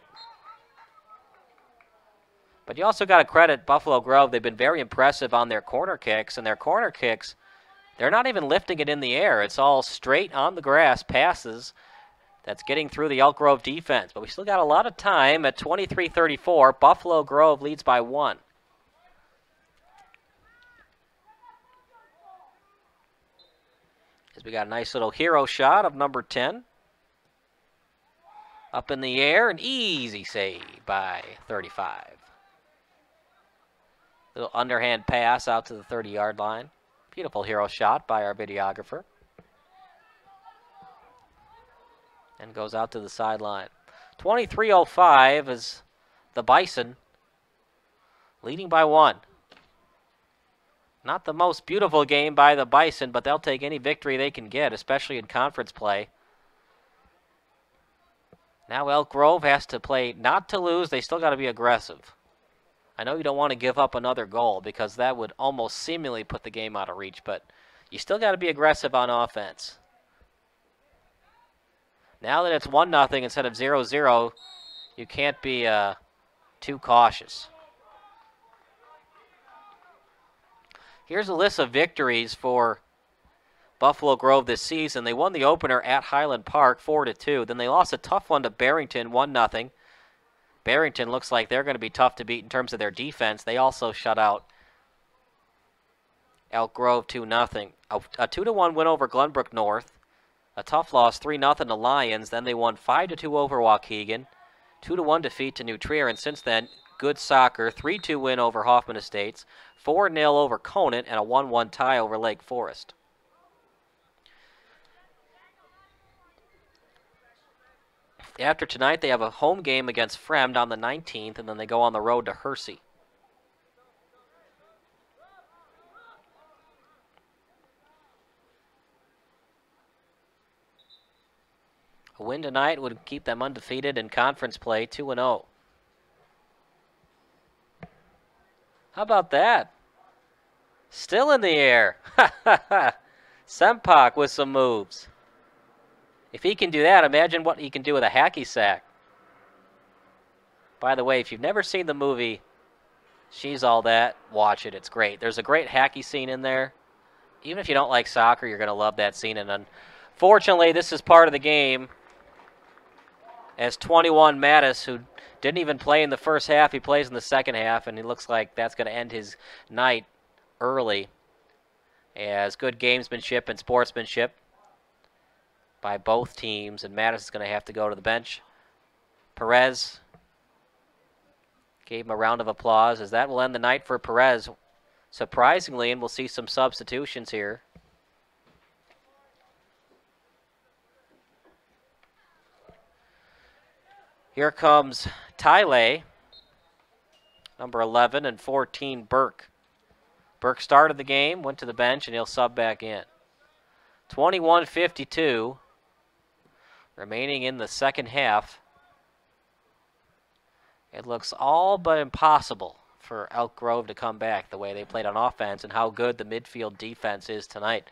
But you also got to credit Buffalo Grove. They've been very impressive on their corner kicks, and their corner kicks, they're not even lifting it in the air. It's all straight on the grass passes that's getting through the Elk Grove defense. But we still got a lot of time at 23:34. Buffalo Grove leads by 1. As we got a nice little hero shot of number 10. Up in the air, an easy save by 35. Little underhand pass out to the 30-yard line. Beautiful hero shot by our videographer. And goes out to the sideline. 23:05 is the Bison leading by 1. Not the most beautiful game by the Bison, but they'll take any victory they can get, especially in conference play. Now Elk Grove has to play not to lose. They still got to be aggressive. I know you don't want to give up another goal because that would almost seemingly put the game out of reach, but you still got to be aggressive on offense. Now that it's 1-0 instead of 0-0, you can't be too cautious. Here's a list of victories for Buffalo Grove this season. They won the opener at Highland Park 4-2. Then they lost a tough one to Barrington 1-0. Barrington looks like they're going to be tough to beat in terms of their defense. They also shut out Elk Grove 2-0. A 2-1 win over Glenbrook North. A tough loss 3-0 to Lions. Then they won 5-2 over Waukegan. 2-1 defeat to New Trier. And since then, good soccer. 3-2 win over Hoffman Estates. 4-0 over Conant. And a 1-1 tie over Lake Forest. After tonight, they have a home game against Fremd on the 19th, and then they go on the road to Hersey. A win tonight would keep them undefeated in conference play, 2-0. How about that? Still in the air. Sempak with some moves. If he can do that, imagine what he can do with a hacky sack. By the way, if you've never seen the movie She's All That, watch it. It's great. There's a great hacky scene in there. Even if you don't like soccer, you're going to love that scene. And unfortunately, this is part of the game. As 21 Mattis, who didn't even play in the first half, he plays in the second half, and it looks like that's going to end his night early. As good gamesmanship and sportsmanship by both teams, and Mattis is going to have to go to the bench. Perez gave him a round of applause, as that will end the night for Perez. surprisingly, and we'll see some substitutions here. Here comes Tyle, number 11, and 14, Burke. Burke started the game, went to the bench, and he'll sub back in. 21-52 remaining in the second half. It looks all but impossible for Elk Grove to come back the way they played on offense and how good the midfield defense is tonight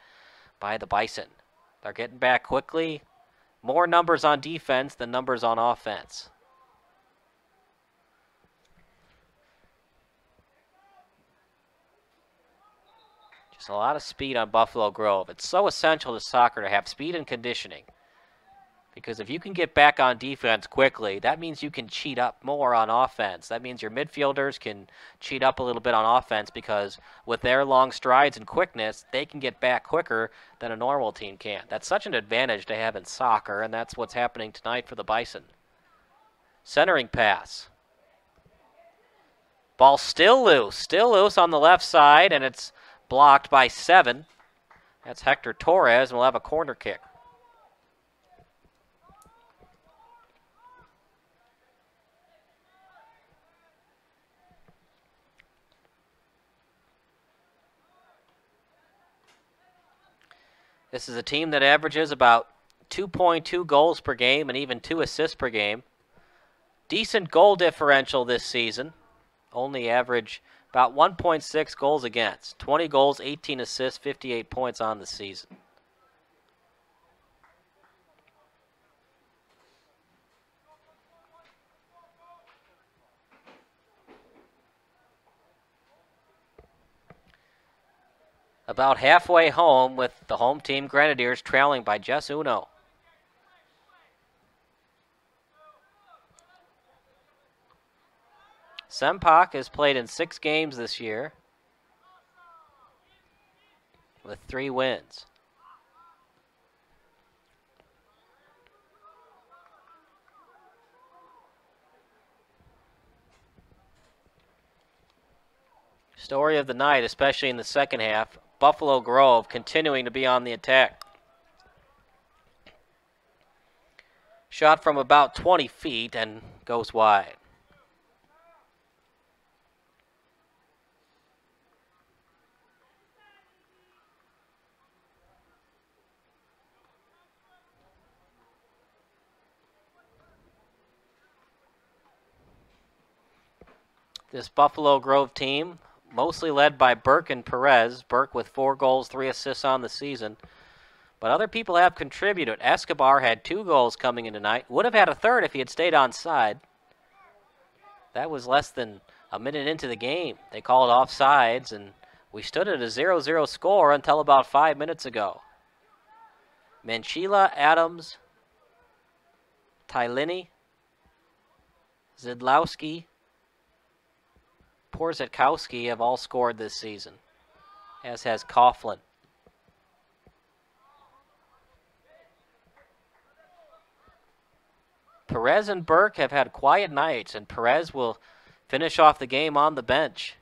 by the Bison. They're getting back quickly. More numbers on defense than numbers on offense. Just a lot of speed on Buffalo Grove. It's so essential to soccer to have speed and conditioning. Because if you can get back on defense quickly, that means you can cheat up more on offense. That means your midfielders can cheat up a little bit on offense because with their long strides and quickness, they can get back quicker than a normal team can. That's such an advantage to have in soccer, and that's what's happening tonight for the Bison. Centering pass. Ball still loose on the left side, and it's blocked by 7. That's Hector Torres, and we'll have a corner kick. This is a team that averages about 2.2 goals per game and even 2 assists per game. Decent goal differential this season. Only average about 1.6 goals against. 20 goals, 18 assists, 58 points on the season. About halfway home with the home team Grenadiers trailing by just uno. Sempak has played in 6 games this year with 3 wins. Story of the night, especially in the second half, Buffalo Grove continuing to be on the attack. Shot from about 20 feet and goes wide. This Buffalo Grove team, mostly led by Burke and Perez. Burke with 4 goals, 3 assists on the season. But other people have contributed. Escobar had 2 goals coming in tonight. Would have had a third if he had stayed on side. That was less than a minute into the game. They called offsides, and we stood at a 0-0 score until about 5 minutes ago. Manchila, Adams, Tylini, Zidlowski, Porzetkowski have all scored this season, as has Coughlin. Perez and Burke have had quiet nights, and Perez will finish off the game on the bench.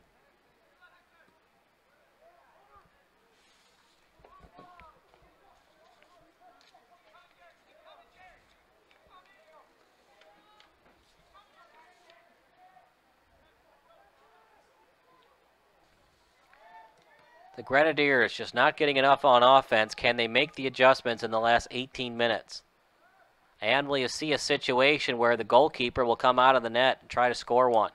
The Grenadiers just not getting enough on offense. Can they make the adjustments in the last 18 minutes? And will you see a situation where the goalkeeper will come out of the net and try to score one?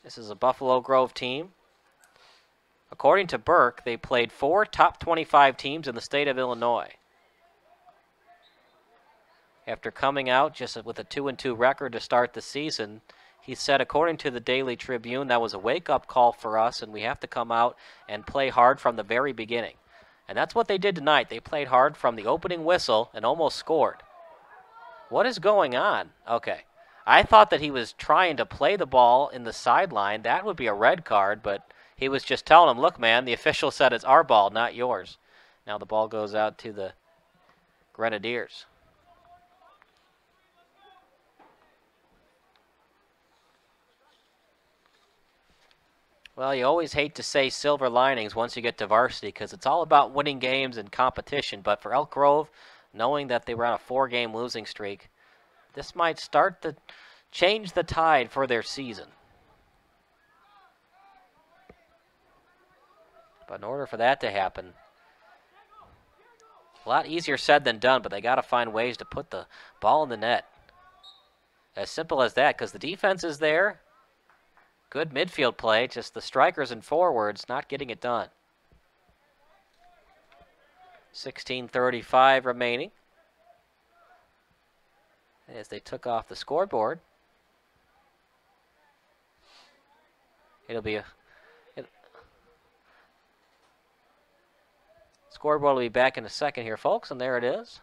This is a Buffalo Grove team. According to Burke, they played 4 top 25 teams in the state of Illinois. After coming out just with a 2-2 record to start the season, he said, according to the Daily Tribune, that was a wake-up call for us, and we have to come out and play hard from the very beginning. And that's what they did tonight. They played hard from the opening whistle and almost scored. What is going on? Okay. I thought that he was trying to play the ball in the sideline. That would be a red card, but he was just telling him, look, man, the official said it's our ball, not yours. Now the ball goes out to the Grenadiers. Well, you always hate to say silver linings once you get to varsity because it's all about winning games and competition. But for Elk Grove, knowing that they were on a 4-game losing streak, this might start to change the tide for their season. But in order for that to happen, a lot easier said than done, but they got to find ways to put the ball in the net. As simple as that, because the defense is there. Good midfield play, just the strikers and forwards not getting it done. 16:35 remaining as they took off the scoreboard. It'll be scoreboard will be back in a second here, folks, and there it is.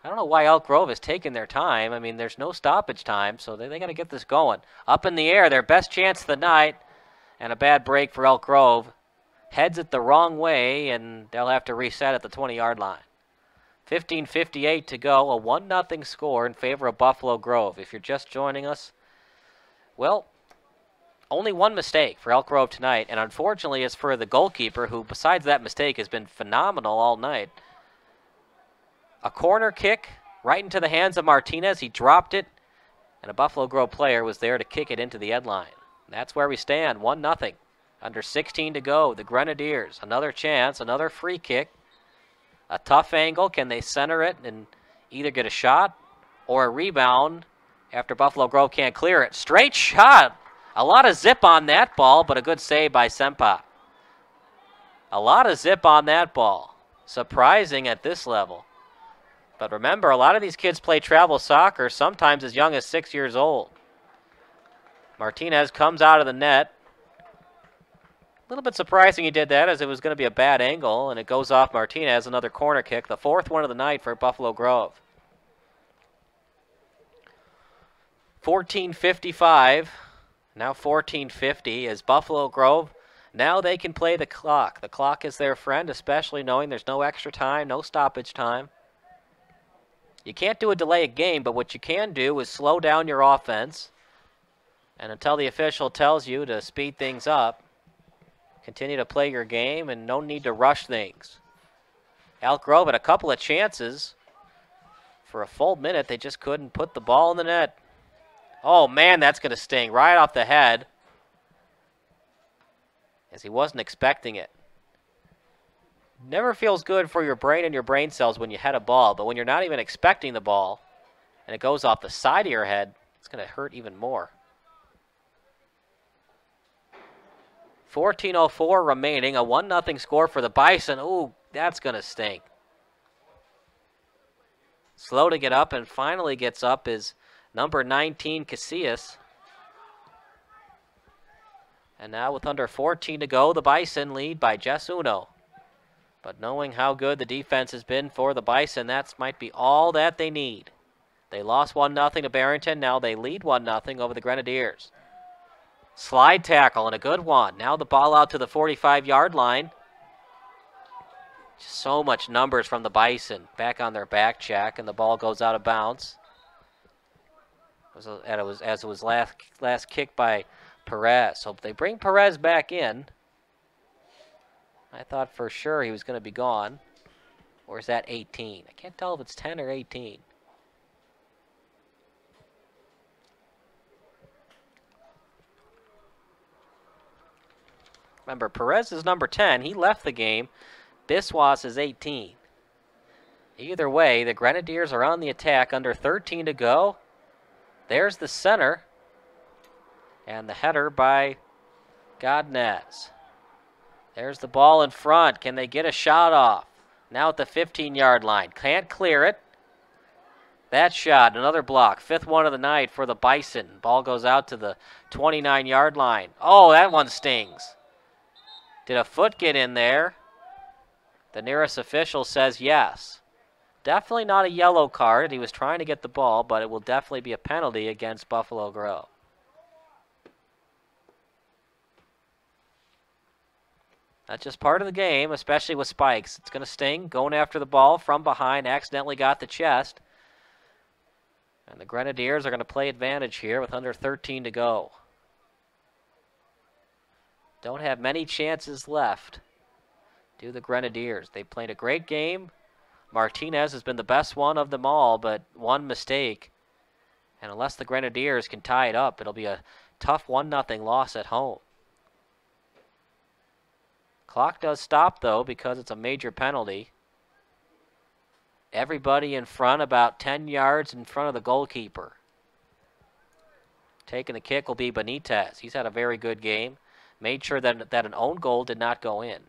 I don't know why Elk Grove is taking their time. I mean, there's no stoppage time, so they got to get this going. Up in the air, their best chance of the night, and a bad break for Elk Grove. Heads it the wrong way, and they'll have to reset at the 20-yard line. 15:58 to go, a 1-0 score in favor of Buffalo Grove. If you're just joining us, well, only one mistake for Elk Grove tonight, and unfortunately it's for the goalkeeper, who besides that mistake has been phenomenal all night. A corner kick right into the hands of Martinez. He dropped it, and a Buffalo Grove player was there to kick it into the end line. That's where we stand, 1-0. Under 16 to go, the Grenadiers, another chance, another free kick. A tough angle. Can they center it and either get a shot or a rebound after Buffalo Grove can't clear it? Straight shot. A lot of zip on that ball, but a good save by Sempa. A lot of zip on that ball. Surprising at this level. But remember, a lot of these kids play travel soccer, sometimes as young as 6 years old. Martinez comes out of the net. A little bit surprising he did that, as it was going to be a bad angle, and it goes off Martinez, another corner kick, the 4th one of the night for Buffalo Grove. 14:55, now 14:50 is Buffalo Grove. Now they can play the clock. The clock is their friend, especially knowing there's no extra time, no stoppage time. You can't do a delay a game, but what you can do is slow down your offense. And until the official tells you to speed things up, continue to play your game and no need to rush things. Elk Grove had a couple of chances. For a full minute, they just couldn't put the ball in the net. Oh, man, that's going to sting right off the head, as he wasn't expecting it. Never feels good for your brain and your brain cells when you head a ball, but when you're not even expecting the ball and it goes off the side of your head, it's going to hurt even more. 14:04 remaining, a 1-0 score for the Bison. Ooh, that's going to stink. Slow to get up, and finally gets up is number 19, Casillas. And now with under 14 to go, the Bison lead by just uno. But knowing how good the defense has been for the Bison, that might be all that they need. They lost 1-0 to Barrington. Now they lead 1-0 over the Grenadiers. Slide tackle and a good one. Now the ball out to the 45-yard line. Just so much numbers from the Bison. Back on their back check, and the ball goes out of bounds. As it was last kick by Perez. So they bring Perez back in. I thought for sure he was going to be gone. Or is that 18? I can't tell if it's 10 or 18. Remember, Perez is number 10. He left the game. Biswas is 18. Either way, the Grenadiers are on the attack. Under 13 to go. There's the center. And the header by Godnez. There's the ball in front. Can they get a shot off? Now at the 15-yard line. Can't clear it. That shot, another block. 5th one of the night for the Bison. Ball goes out to the 29-yard line. Oh, that one stings. Did a foot get in there? The nearest official says yes. Definitely not a yellow card. He was trying to get the ball, but it will definitely be a penalty against Buffalo Grove. That's just part of the game, especially with spikes. It's going to sting. Going after the ball from behind. Accidentally got the chest. And the Grenadiers are going to play advantage here with under 13 to go. Don't have many chances left, do the Grenadiers. They played a great game. Martinez has been the best one of them all, but one mistake. And unless the Grenadiers can tie it up, it'll be a tough 1-0 loss at home. Clock does stop, though, because it's a major penalty. Everybody in front, about 10 yards in front of the goalkeeper. Taking the kick will be Benitez. He's had a very good game. Made sure that an own goal did not go in.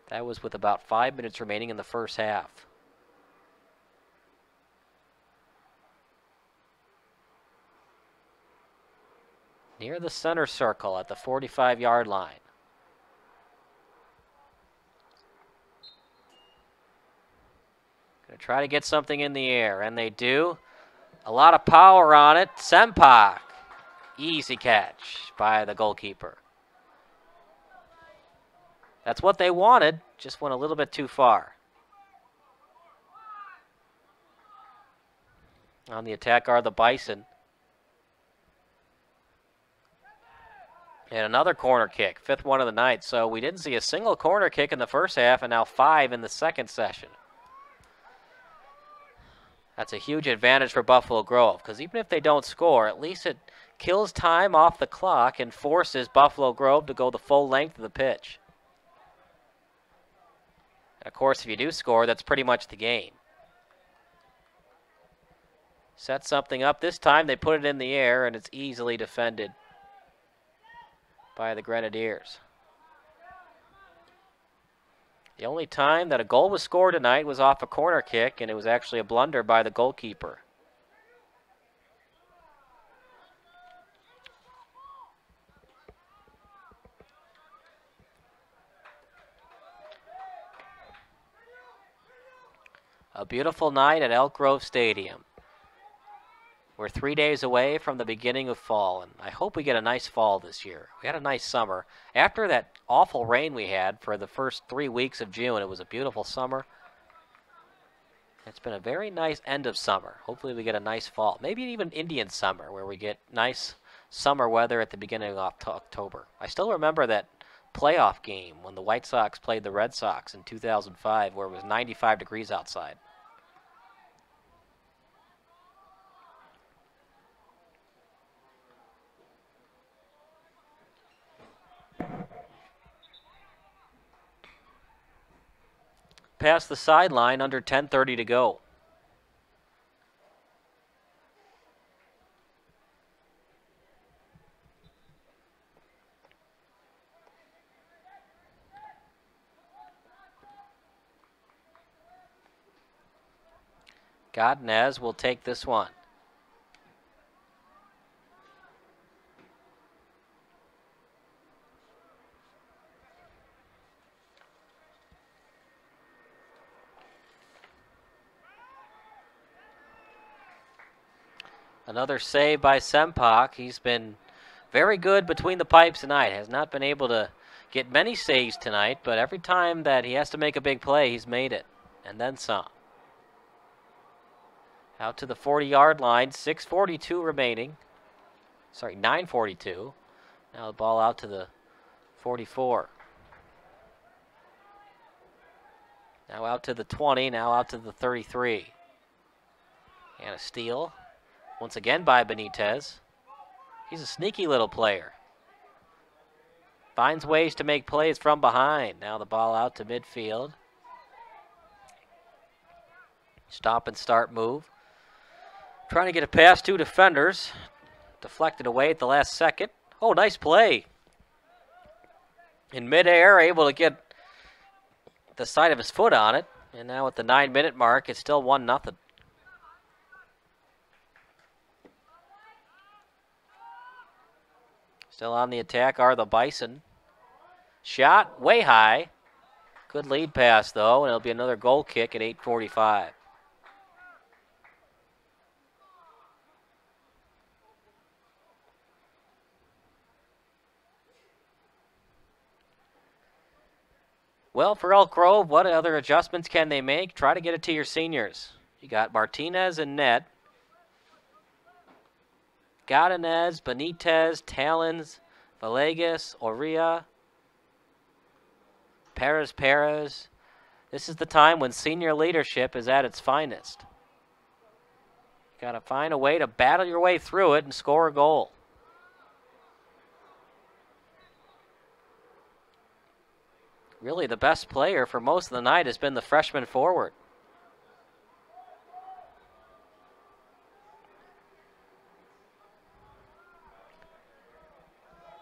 That was with about 5 minutes remaining in the first half. Near the center circle at the 45-yard line. Going to try to get something in the air, and they do. A lot of power on it. Sempak. Easy catch by the goalkeeper. That's what they wanted, just went a little bit too far. On the attack are the Bison. And another corner kick, 5th one of the night. So we didn't see a single corner kick in the first half, and now 5 in the second session. That's a huge advantage for Buffalo Grove, because even if they don't score, at least it kills time off the clock and forces Buffalo Grove to go the full length of the pitch. And of course, if you do score, that's pretty much the game. Set something up. This time they put it in the air, and it's easily defended by the Grenadiers. The only time that a goal was scored tonight was off a corner kick, and it was actually a blunder by the goalkeeper. A beautiful night at Elk Grove Stadium. We're 3 days away from the beginning of fall, and I hope we get a nice fall this year. We had a nice summer. After that awful rain we had for the first 3 weeks of June, it was a beautiful summer. It's been a very nice end of summer. Hopefully we get a nice fall. Maybe even Indian summer, where we get nice summer weather at the beginning of October. I still remember that playoff game when the White Sox played the Red Sox in 2005, where it was 95 degrees outside. Past the sideline, under 10:30 to go. Godinez will take this one. Another save by Sempak. He's been very good between the pipes tonight. Has not been able to get many saves tonight, but every time that he has to make a big play, he's made it. And then some. Out to the 40-yard line. 6:42 remaining. Sorry, 9:42. Now the ball out to the 44. Now out to the 20. Now out to the 33. And a steal. Once again by Benitez. He's a sneaky little player. Finds ways to make plays from behind. Now the ball out to midfield. Stop and start move. Trying to get it past 2 defenders. Deflected away at the last second. Oh, nice play. In midair, able to get the side of his foot on it. And now at the 9-minute mark, it's still 1-0. Still on the attack are the Bison. Shot way high. Good lead pass, though, and it'll be another goal kick at 8:45. Well, for Elk Grove, what other adjustments can they make? Try to get it to your seniors. You got Martinez and net. Godinez, Benitez, Talons, Villegas, Oria, Perez. This is the time when senior leadership is at its finest. You got to find a way to battle your way through it and score a goal. Really, the best player for most of the night has been the freshman forward.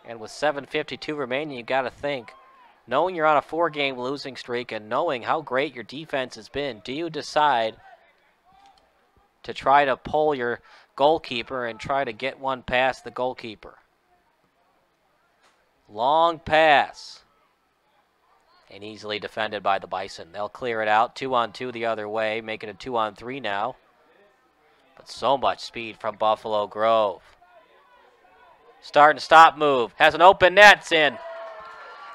And with 7:52 remaining, you've got to think, knowing you're on a 4-game losing streak and knowing how great your defense has been, do you decide to try to pull your goalkeeper and try to get one past the goalkeeper? Long pass. And easily defended by the Bison. They'll clear it out. 2-on-2 the other way, making it 2-on-3 now. But so much speed from Buffalo Grove. Start and stop move. Has an open net. It's in.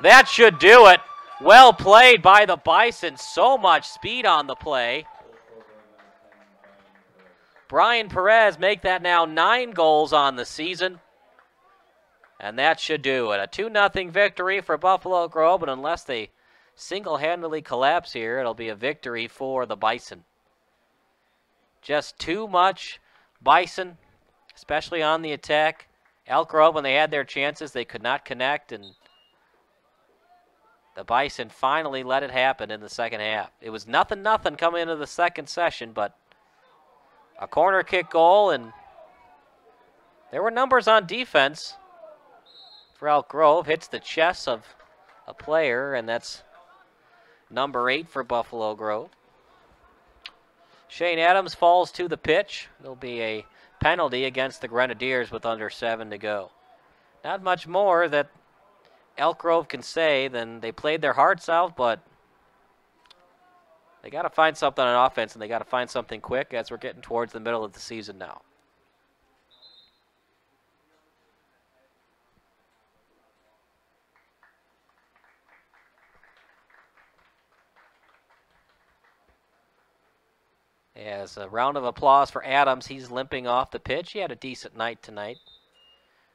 That should do it. Well played by the Bison. So much speed on the play. Brian Perez make that now 9 goals on the season. And that should do it. A 2-0 victory for Buffalo Grove, but unless they single-handedly collapse here, it'll be a victory for the Bison. Just too much Bison, especially on the attack. Elk Grove, when they had their chances, they could not connect, and the Bison finally let it happen in the second half. It was 0-0 coming into the second session, but a corner kick goal, and there were numbers on defense for Elk Grove. Hits the chest of a player, and that's number 8 for Buffalo Grove. Shane Adams falls to the pitch. There'll be a penalty against the Grenadiers with under 7 to go. Not much more that Elk Grove can say than they played their hearts out, but they got to find something on offense, and they got to find something quick as we're getting towards the middle of the season now. As a round of applause for Adams, he's limping off the pitch. He had a decent night tonight.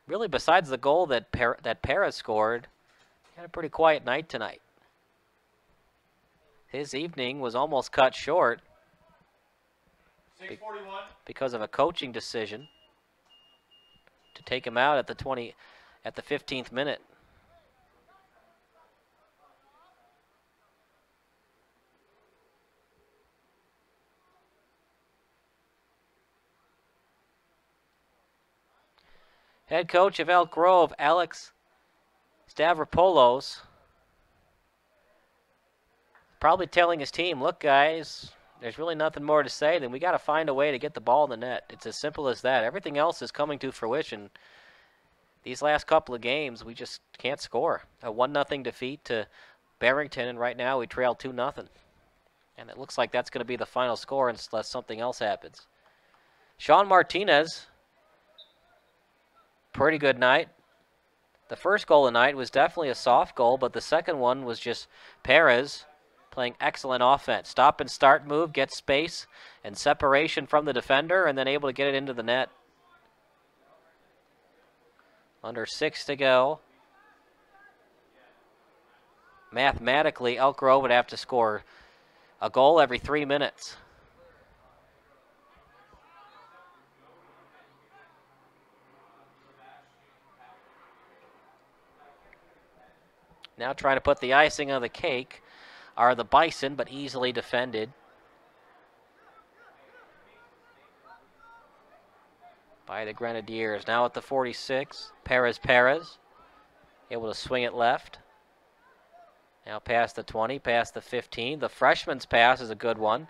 Really, besides the goal that Perez scored, he had a pretty quiet night tonight. His evening was almost cut short because of a coaching decision to take him out at the 15th minute. Head coach of Elk Grove, Alex Stavropoulos, probably telling his team, look guys, there's really nothing more to say than we got to find a way to get the ball in the net. It's as simple as that. Everything else is coming to fruition. These last couple of games, we just can't score. A 1-0 defeat to Barrington, and right now we trail 2-0. And it looks like that's going to be the final score unless something else happens. Sean Martinez, pretty good night. The first goal of the night was definitely a soft goal, but the second one was just Perez playing excellent offense. Stop and start move, get space and separation from the defender, and then able to get it into the net. Under 6 to go. Mathematically, Elk Grove would have to score a goal every 3 minutes. Now trying to put the icing on the cake are the Bison, but easily defended by the Grenadiers. Now at the 46, Perez, able to swing it left. Now past the 20, past the 15. The freshman's pass is a good one.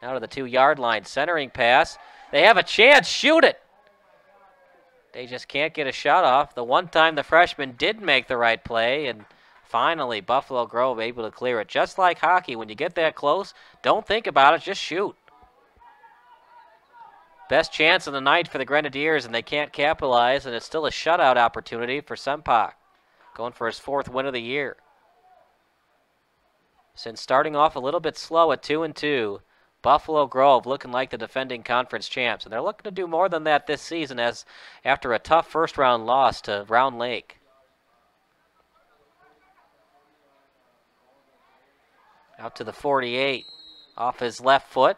Now to the 2-yard line, centering pass. They have a chance, shoot it! They just can't get a shot off. The one time the freshman did make the right play, and finally, Buffalo Grove able to clear it. Just like hockey, when you get that close, don't think about it, just shoot. Best chance of the night for the Grenadiers, and they can't capitalize, and it's still a shutout opportunity for Sempak, going for his 4th win of the year. Since starting off a little bit slow at 2-2, Buffalo Grove looking like the defending conference champs, and they're looking to do more than that this season as after a tough first-round loss to Round Lake. Out to the 48, off his left foot.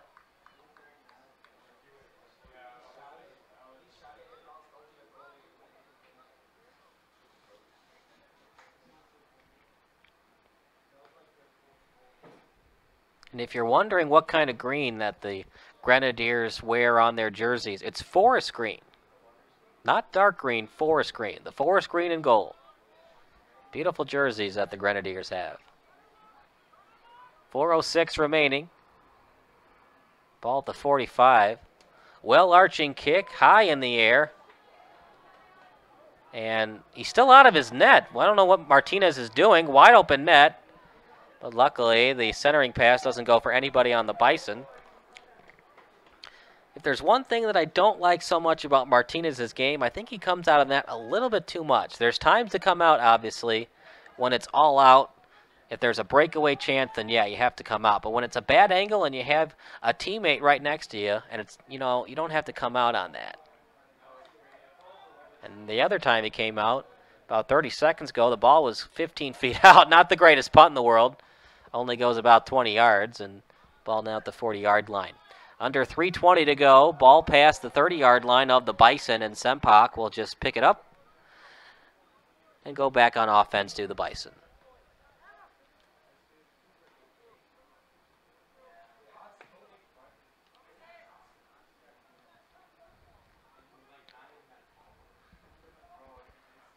And if you're wondering what kind of green that the Grenadiers wear on their jerseys, it's forest green. Not dark green, forest green. The forest green and gold. Beautiful jerseys that the Grenadiers have. 4:06 remaining. Ball at the 45. Well arching kick, high in the air. And he's still out of his net. Well, I don't know what Martinez is doing. Wide open net. But luckily, the centering pass doesn't go for anybody on the Bison. If there's one thing that I don't like so much about Martinez's game, I think he comes out of that a little bit too much. There's times to come out, obviously, when it's all out. If there's a breakaway chance, then yeah, you have to come out. But when it's a bad angle and you have a teammate right next to you, and it's, you know, you don't have to come out on that. And the other time he came out, about 30 seconds ago, the ball was 15 feet out. Not the greatest putt in the world. Only goes about 20 yards, and ball now at the 40-yard line. Under 3:20 to go, ball past the 30-yard line of the Bison, and Sempak will just pick it up and go back on offense to the Bison.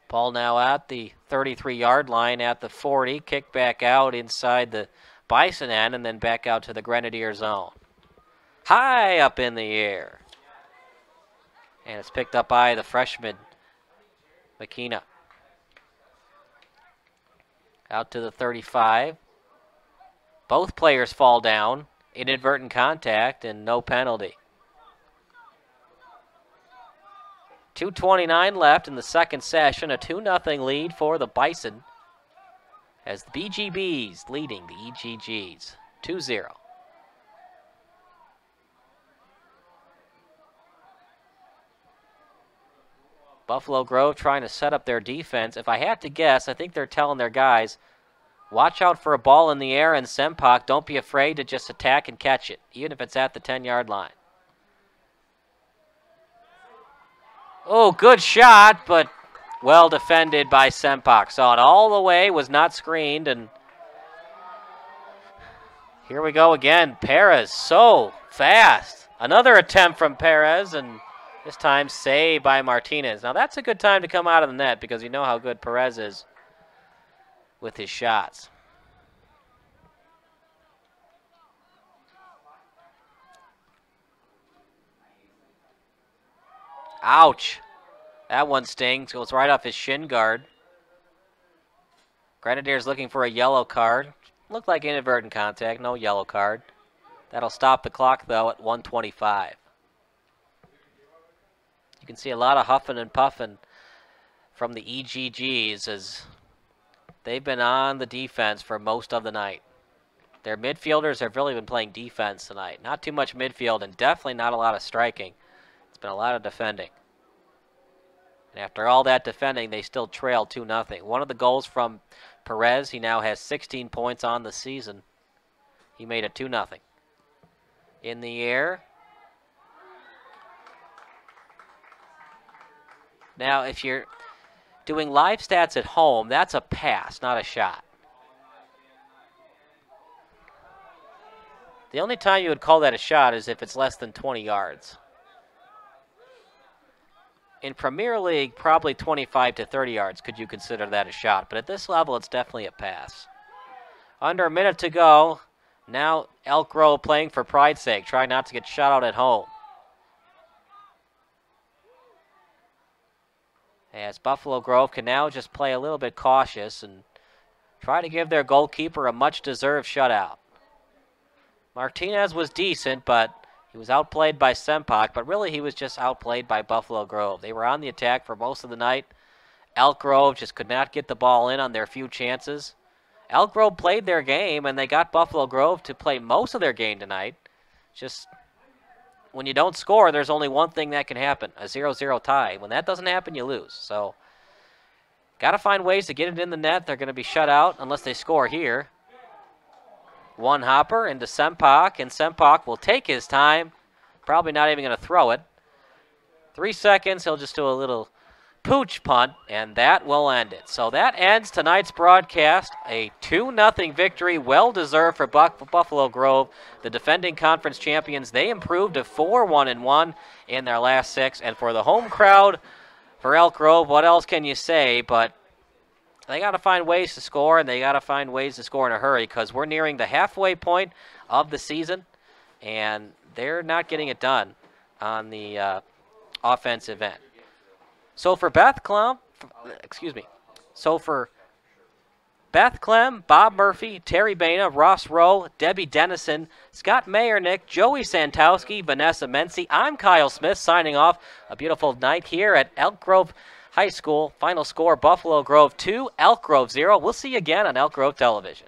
Ball now at the 33-yard line at the 40. Kick back out inside the Bison end and then back out to the Grenadier zone. High up in the air. And it's picked up by the freshman, McKenna. Out to the 35. Both players fall down. Inadvertent contact and no penalty. 2:29 left in the second session. A 2-0 lead for the Bison as the BGBs leading the EGGs 2-0. Buffalo Grove trying to set up their defense. If I had to guess, I think they're telling their guys, watch out for a ball in the air, and Sempak, don't be afraid to just attack and catch it, even if it's at the 10-yard line. Oh, good shot, but well defended by Sempak. Saw it all the way, was not screened, and here we go again. Perez, so fast. Another attempt from Perez, and this time saved by Martinez. Now that's a good time to come out of the net because you know how good Perez is with his shots. Ouch. That one stings. Goes right off his shin guard. Grenadiers looking for a yellow card. Looked like inadvertent contact. No yellow card. That'll stop the clock, though, at 1:25. You can see a lot of huffing and puffing from the EGGs as they've been on the defense for most of the night. Their midfielders have really been playing defense tonight. Not too much midfield and definitely not a lot of striking. It's been a lot of defending. And after all that defending, they still trail 2-0. One of the goals from Perez, he now has 16 points on the season. He made it 2-0. In the air. Now, if you're doing live stats at home, that's a pass, not a shot. The only time you would call that a shot is if it's less than 20 yards. In Premier League, probably 25 to 30 yards could you consider that a shot. But at this level, it's definitely a pass. Under a minute to go. Now Elk Grove playing for pride's sake, trying not to get shot out at home. As Buffalo Grove can now just play a little bit cautious and try to give their goalkeeper a much-deserved shutout. Martinez was decent, but he was outplayed by Sempak, but really he was just outplayed by Buffalo Grove. They were on the attack for most of the night. Elk Grove just could not get the ball in on their few chances. Elk Grove played their game, and they got Buffalo Grove to play most of their game tonight. Just when you don't score, there's only one thing that can happen, a 0-0 tie. When that doesn't happen, you lose. So got to find ways to get it in the net. They're going to be shut out unless they score here. One hopper into Sempak, and Sempak will take his time. Probably not even going to throw it. 3 seconds, he'll just do a little pooch punt, and that will end it. So that ends tonight's broadcast. A 2-0 victory, well-deserved for Buffalo Grove. The defending conference champions, they improved to 4-1-1 in their last 6. And for the home crowd, for Elk Grove, what else can you say? But they got to find ways to score, and they got to find ways to score in a hurry because we're nearing the halfway point of the season, and they're not getting it done on the offensive end. So for Beth Clem, Bob Murphy, Terry Baina, Ross Rowe, Debbie Dennison, Scott Mayernick, Joey Santowski, Vanessa Mency, I'm Kyle Smith signing off. A beautiful night here at Elk Grove High School. Final score, Buffalo Grove 2, Elk Grove 0. We'll see you again on Elk Grove Television.